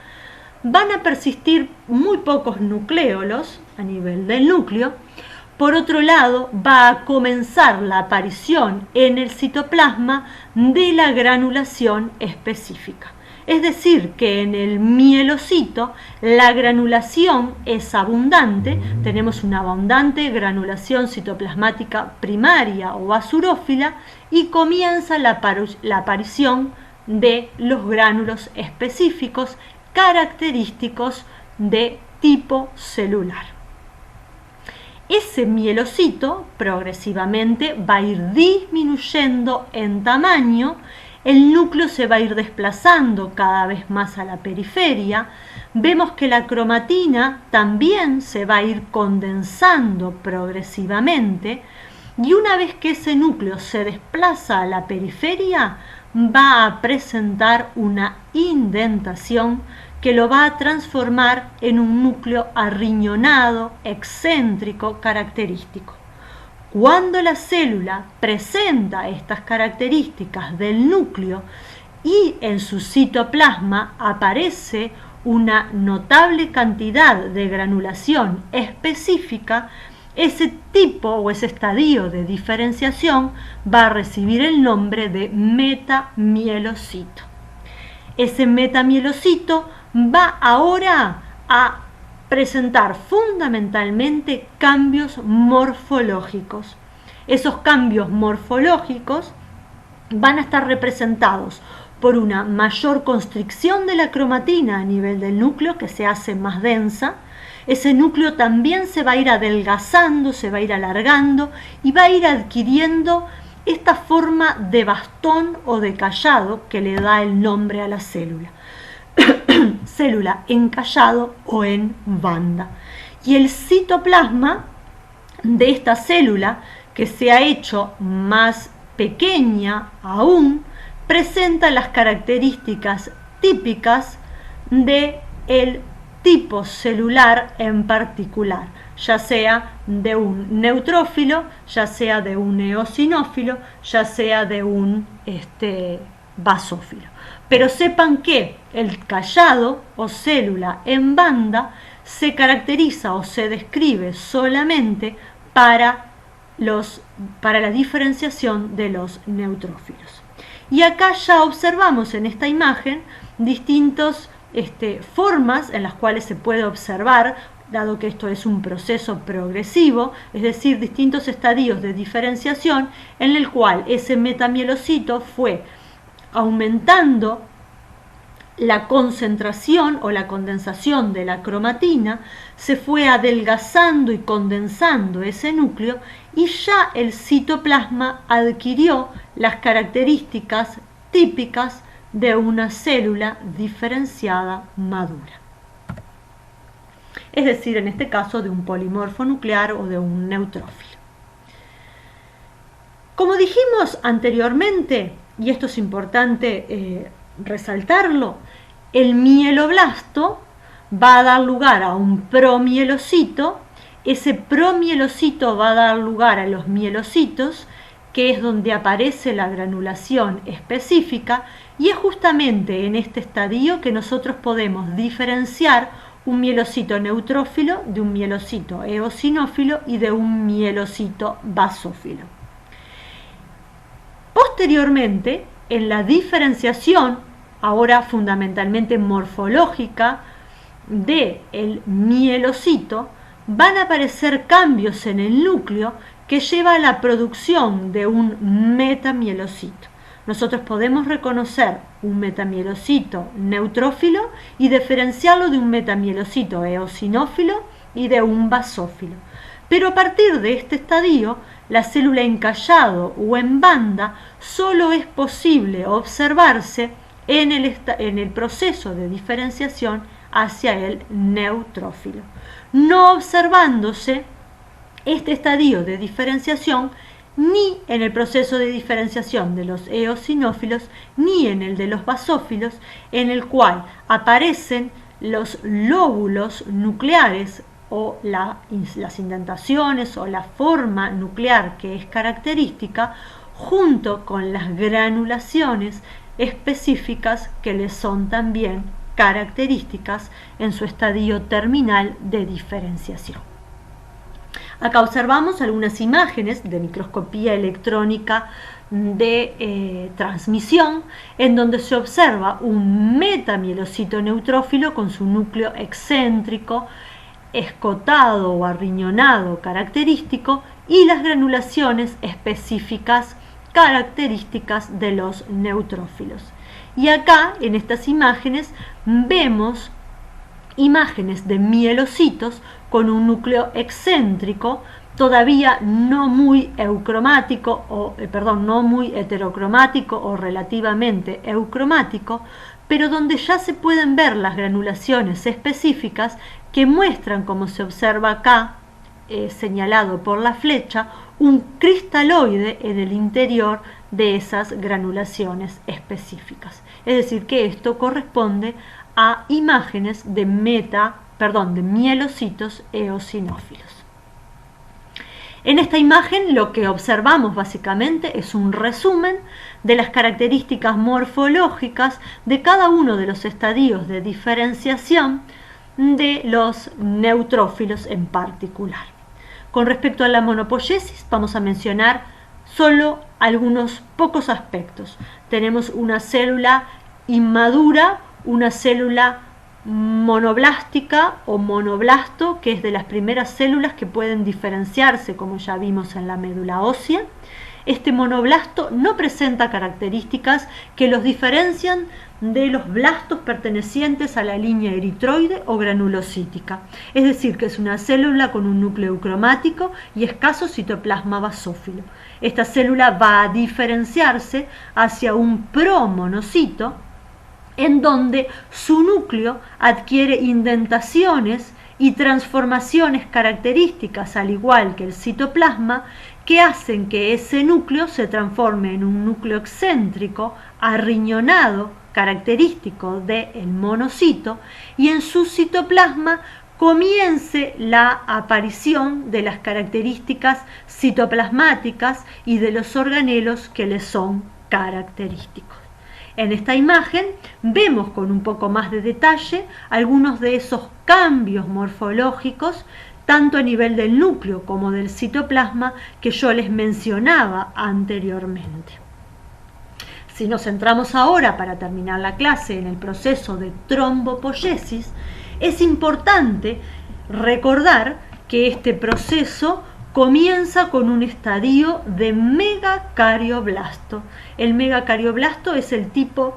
van a persistir muy pocos nucleolos a nivel del núcleo. Por otro lado, va a comenzar la aparición en el citoplasma de la granulación específica. Es decir, que en el mielocito la granulación es abundante, tenemos una abundante granulación citoplasmática primaria o basurófila y comienza la aparición de los gránulos específicos característicos de tipo celular. Ese mielocito progresivamente va a ir disminuyendo en tamaño, el núcleo se va a ir desplazando cada vez más a la periferia, vemos que la cromatina también se va a ir condensando progresivamente y una vez que ese núcleo se desplaza a la periferia va a presentar una indentación que lo va a transformar en un núcleo arriñonado, excéntrico, característico. Cuando la célula presenta estas características del núcleo y en su citoplasma aparece una notable cantidad de granulación específica, ese tipo o ese estadio de diferenciación va a recibir el nombre de metamielocito. Ese metamielocito va ahora a presentar fundamentalmente cambios morfológicos. Esos cambios morfológicos van a estar representados por una mayor constricción de la cromatina a nivel del núcleo, que se hace más densa. Ese núcleo también se va a ir adelgazando, se va a ir alargando y va a ir adquiriendo esta forma de bastón o de cayado que le da el nombre a la célula. Célula en cayado o en banda. Y el citoplasma de esta célula, que se ha hecho más pequeña aún, presenta las características típicas del tipo celular en particular, ya sea de un neutrófilo, ya sea de un eosinófilo, ya sea de un basófilo. Pero sepan que el cayado o célula en banda se caracteriza o se describe solamente para la diferenciación de los neutrófilos. Y acá ya observamos en esta imagen distintas formas en las cuales se puede observar, dado que esto es un proceso progresivo, es decir, distintos estadios de diferenciación en el cual ese metamielocito fue aumentando la concentración o la condensación de la cromatina, se fue adelgazando y condensando ese núcleo y ya el citoplasma adquirió las características típicas de una célula diferenciada madura. Es decir, en este caso de un polimorfo nuclear o de un neutrófilo. Como dijimos anteriormente, y esto es importante resaltarlo, el mieloblasto va a dar lugar a un promielocito, ese promielocito va a dar lugar a los mielocitos, que es donde aparece la granulación específica, y es justamente en este estadio que nosotros podemos diferenciar un mielocito neutrófilo de un mielocito eosinófilo y de un mielocito basófilo. Posteriormente, en la diferenciación, ahora fundamentalmente morfológica, del mielocito, van a aparecer cambios en el núcleo que lleva a la producción de un metamielocito. Nosotros podemos reconocer un metamielocito neutrófilo y diferenciarlo de un metamielocito eosinófilo y de un basófilo. Pero a partir de este estadio, la célula en cayado o en banda solo es posible observarse en el proceso de diferenciación hacia el neutrófilo, no observándose este estadio de diferenciación ni en el proceso de diferenciación de los eosinófilos ni en el de los basófilos, en el cual aparecen los lóbulos nucleares o las indentaciones o la forma nuclear que es característica, junto con las granulaciones específicas que les son también características en su estadio terminal de diferenciación. Acá observamos algunas imágenes de microscopía electrónica de transmisión, en donde se observa un metamielocito neutrófilo con su núcleo excéntrico, escotado o arriñonado característico, y las granulaciones específicas características de los neutrófilos. Y acá, en estas imágenes, vemos imágenes de mielocitos con un núcleo excéntrico, todavía no muy no muy heterocromático o relativamente eucromático, pero donde ya se pueden ver las granulaciones específicas que muestran, como se observa acá, señalado por la flecha, un cristaloide en el interior de esas granulaciones específicas. Es decir, que esto corresponde a imágenes de mielocitos eosinófilos. En esta imagen lo que observamos básicamente es un resumen de las características morfológicas de cada uno de los estadios de diferenciación de los neutrófilos en particular. Con respecto a la monopoiesis, vamos a mencionar solo algunos pocos aspectos. Tenemos una célula inmadura, una célula monoblástica o monoblasto, que es de las primeras células que pueden diferenciarse, como ya vimos en la médula ósea. Este monoblasto no presenta características que los diferencian de los blastos pertenecientes a la línea eritroide o granulocítica. Es decir, que es una célula con un núcleo eucromático y escaso citoplasma basófilo. Esta célula va a diferenciarse hacia un promonocito, en donde su núcleo adquiere indentaciones y transformaciones características, al igual que el citoplasma, que hacen que ese núcleo se transforme en un núcleo excéntrico, arriñonado, característico del monocito, y en su citoplasma comience la aparición de las características citoplasmáticas y de los organelos que les son característicos. En esta imagen vemos con un poco más de detalle algunos de esos cambios morfológicos, tanto a nivel del núcleo como del citoplasma, que yo les mencionaba anteriormente. Si nos centramos ahora, para terminar la clase, en el proceso de trombopoiesis, es importante recordar que este proceso comienza con un estadio de megacardioblasto. El megacardioblasto es el tipo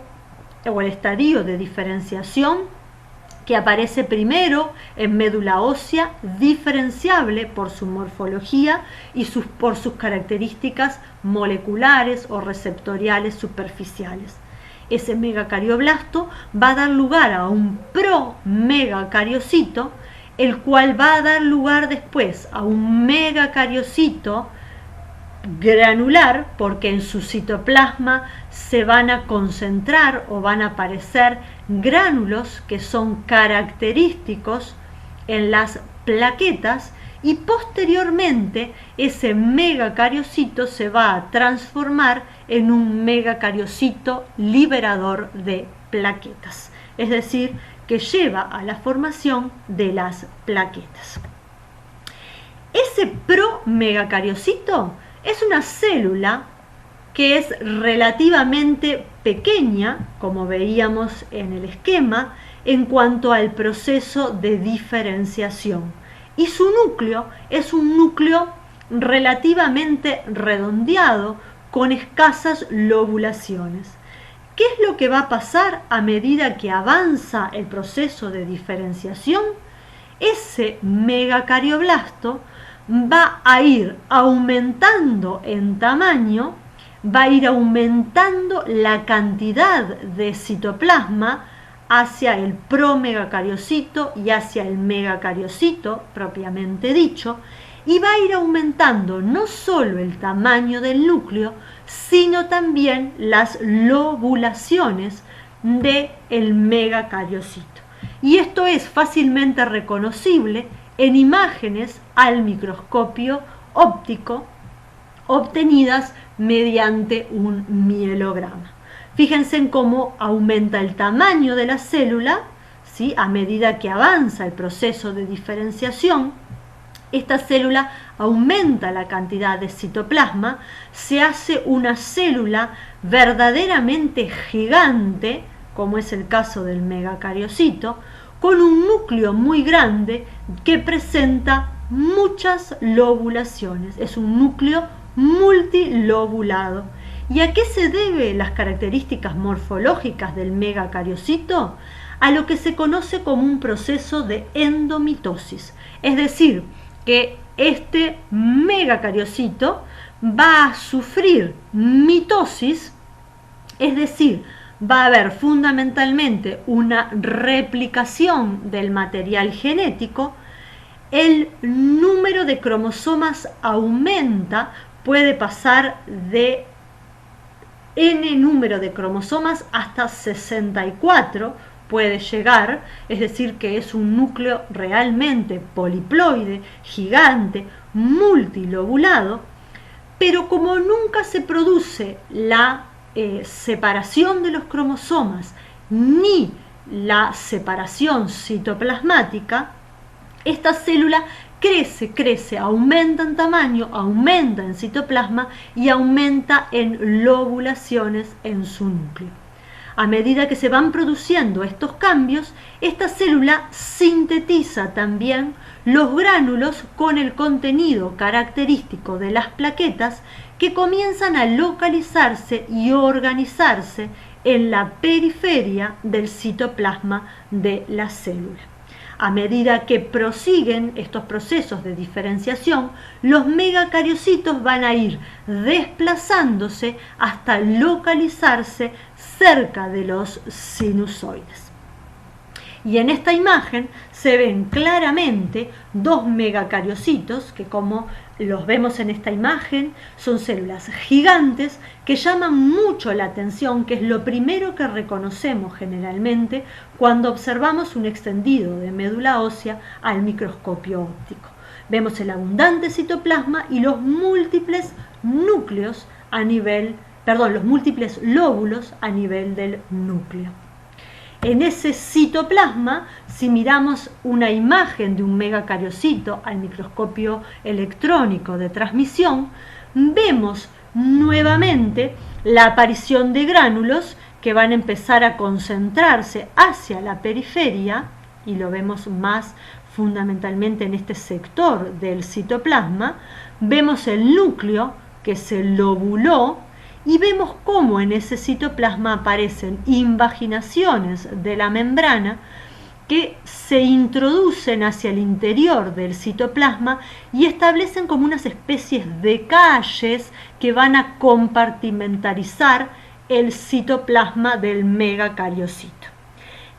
o el estadio de diferenciación que aparece primero en médula ósea, diferenciable por su morfología y por sus características moleculares o receptoriales superficiales. Ese megacardioblasto va a dar lugar a un promegacariocito, el cual va a dar lugar después a un megacariocito granular, porque en su citoplasma se van a concentrar o van a aparecer gránulos que son característicos en las plaquetas, y posteriormente ese megacariocito se va a transformar en un megacariocito liberador de plaquetas, es decir, que lleva a la formación de las plaquetas. Ese promegacariocito es una célula que es relativamente pequeña, como veíamos en el esquema, en cuanto al proceso de diferenciación. Y su núcleo es un núcleo relativamente redondeado, con escasas lobulaciones. ¿Qué es lo que va a pasar a medida que avanza el proceso de diferenciación? Ese megacardioblasto va a ir aumentando en tamaño, va a ir aumentando la cantidad de citoplasma hacia el promegacariocito y hacia el megacariocito propiamente dicho, y va a ir aumentando no solo el tamaño del núcleo, sino también las lobulaciones del megacariocito. Y esto es fácilmente reconocible en imágenes al microscopio óptico obtenidas mediante un mielograma. Fíjense en cómo aumenta el tamaño de la célula, ¿sí? A medida que avanza el proceso de diferenciación. Esta célula aumenta la cantidad de citoplasma, se hace una célula verdaderamente gigante, como es el caso del megacariocito, con un núcleo muy grande que presenta muchas lobulaciones. Es un núcleo multilobulado. ¿Y a qué se deben las características morfológicas del megacariocito? A lo que se conoce como un proceso de endomitosis, es decir, que este megacariocito va a sufrir mitosis, es decir, va a haber fundamentalmente una replicación del material genético, el número de cromosomas aumenta, puede pasar de n número de cromosomas hasta 64, puede llegar, es decir, que es un núcleo realmente poliploide, gigante, multilobulado, pero como nunca se produce la separación de los cromosomas ni la separación citoplasmática, esta célula crece, aumenta en tamaño, aumenta en citoplasma y aumenta en lobulaciones en su núcleo. A medida que se van produciendo estos cambios, esta célula sintetiza también los gránulos con el contenido característico de las plaquetas que comienzan a localizarse y organizarse en la periferia del citoplasma de la célula. A medida que prosiguen estos procesos de diferenciación, los megacariocitos van a ir desplazándose hasta localizarse cerca de los sinusoides. Y en esta imagen se ven claramente dos megacariocitos que, como los vemos en esta imagen, son células gigantes que llaman mucho la atención, que es lo primero que reconocemos generalmente cuando observamos un extendido de médula ósea al microscopio óptico. Vemos el abundante citoplasma y los múltiples núcleos a nivel, los múltiples lóbulos a nivel del núcleo. En ese citoplasma, si miramos una imagen de un megacariocito al microscopio electrónico de transmisión, vemos nuevamente la aparición de gránulos que van a empezar a concentrarse hacia la periferia, y lo vemos más fundamentalmente en este sector del citoplasma. Vemos el núcleo que se lobuló, y vemos cómo en ese citoplasma aparecen invaginaciones de la membrana que se introducen hacia el interior del citoplasma y establecen como unas especies de calles que van a compartimentalizar el citoplasma del megacariocito.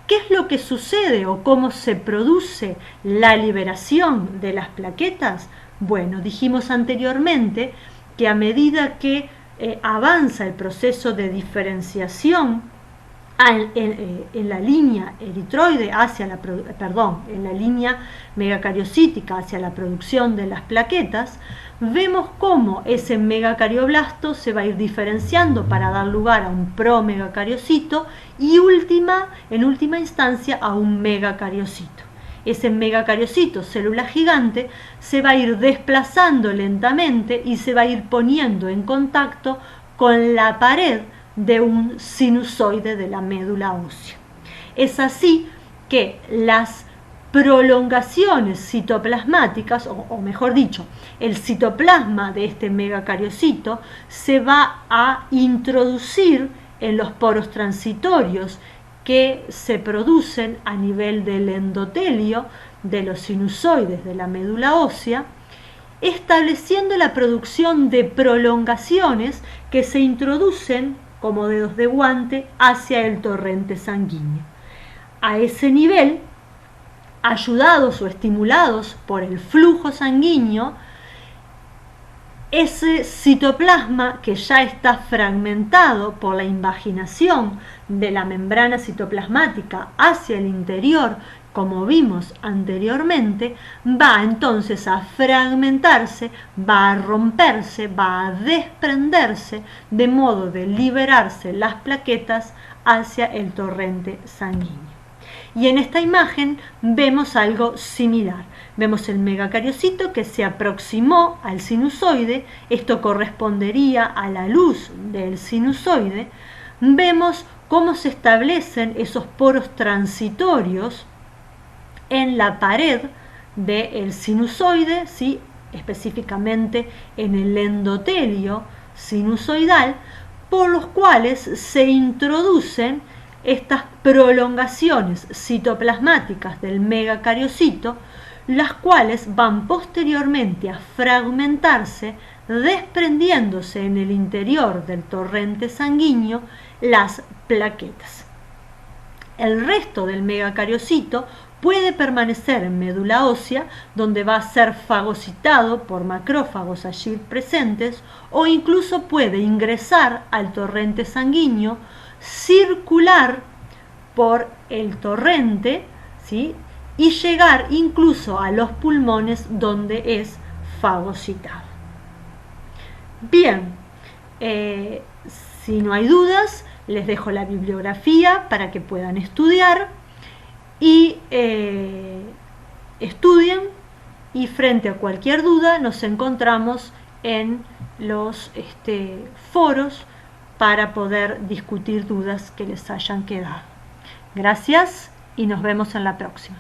¿Qué es lo que sucede o cómo se produce la liberación de las plaquetas? Bueno, dijimos anteriormente que a medida que avanza el proceso de diferenciación en la línea eritroide hacia en la línea megacariocítica hacia la producción de las plaquetas, vemos cómo ese megacarioblasto se va a ir diferenciando para dar lugar a un promegacariocito y en última instancia a un megacariocito. Ese megacariocito, célula gigante, se va a ir desplazando lentamente y se va a ir poniendo en contacto con la pared de un sinusoide de la médula ósea. Es así que las prolongaciones citoplasmáticas, o mejor dicho, el citoplasma de este megacariocito se va a introducir en los poros transitorios que se producen a nivel del endotelio de los sinusoides de la médula ósea, estableciendo la producción de prolongaciones que se introducen como dedos de guante hacia el torrente sanguíneo. A ese nivel, ayudados o estimulados por el flujo sanguíneo, ese citoplasma que ya está fragmentado por la invaginación de la membrana citoplasmática hacia el interior, como vimos anteriormente, va entonces a fragmentarse, va a romperse, va a desprenderse, de modo de liberarse las plaquetas hacia el torrente sanguíneo. Y en esta imagen vemos algo similar. Vemos el megacariocito que se aproximó al sinusoide, esto correspondería a la luz del sinusoide. Vemos cómo se establecen esos poros transitorios en la pared del sinusoide, ¿sí? Específicamente en el endotelio sinusoidal, por los cuales se introducen estas prolongaciones citoplasmáticas del megacariocito, las cuales van posteriormente a fragmentarse, desprendiéndose en el interior del torrente sanguíneo las plaquetas. El resto del megacariocito puede permanecer en médula ósea, donde va a ser fagocitado por macrófagos allí presentes, o incluso puede ingresar al torrente sanguíneo, circular por el torrente, ¿sí? Y llegar incluso a los pulmones, donde es fagocitado. Bien, si no hay dudas, les dejo la bibliografía para que puedan estudiar y estudien, y frente a cualquier duda nos encontramos en los foros para poder discutir dudas que les hayan quedado. Gracias y nos vemos en la próxima.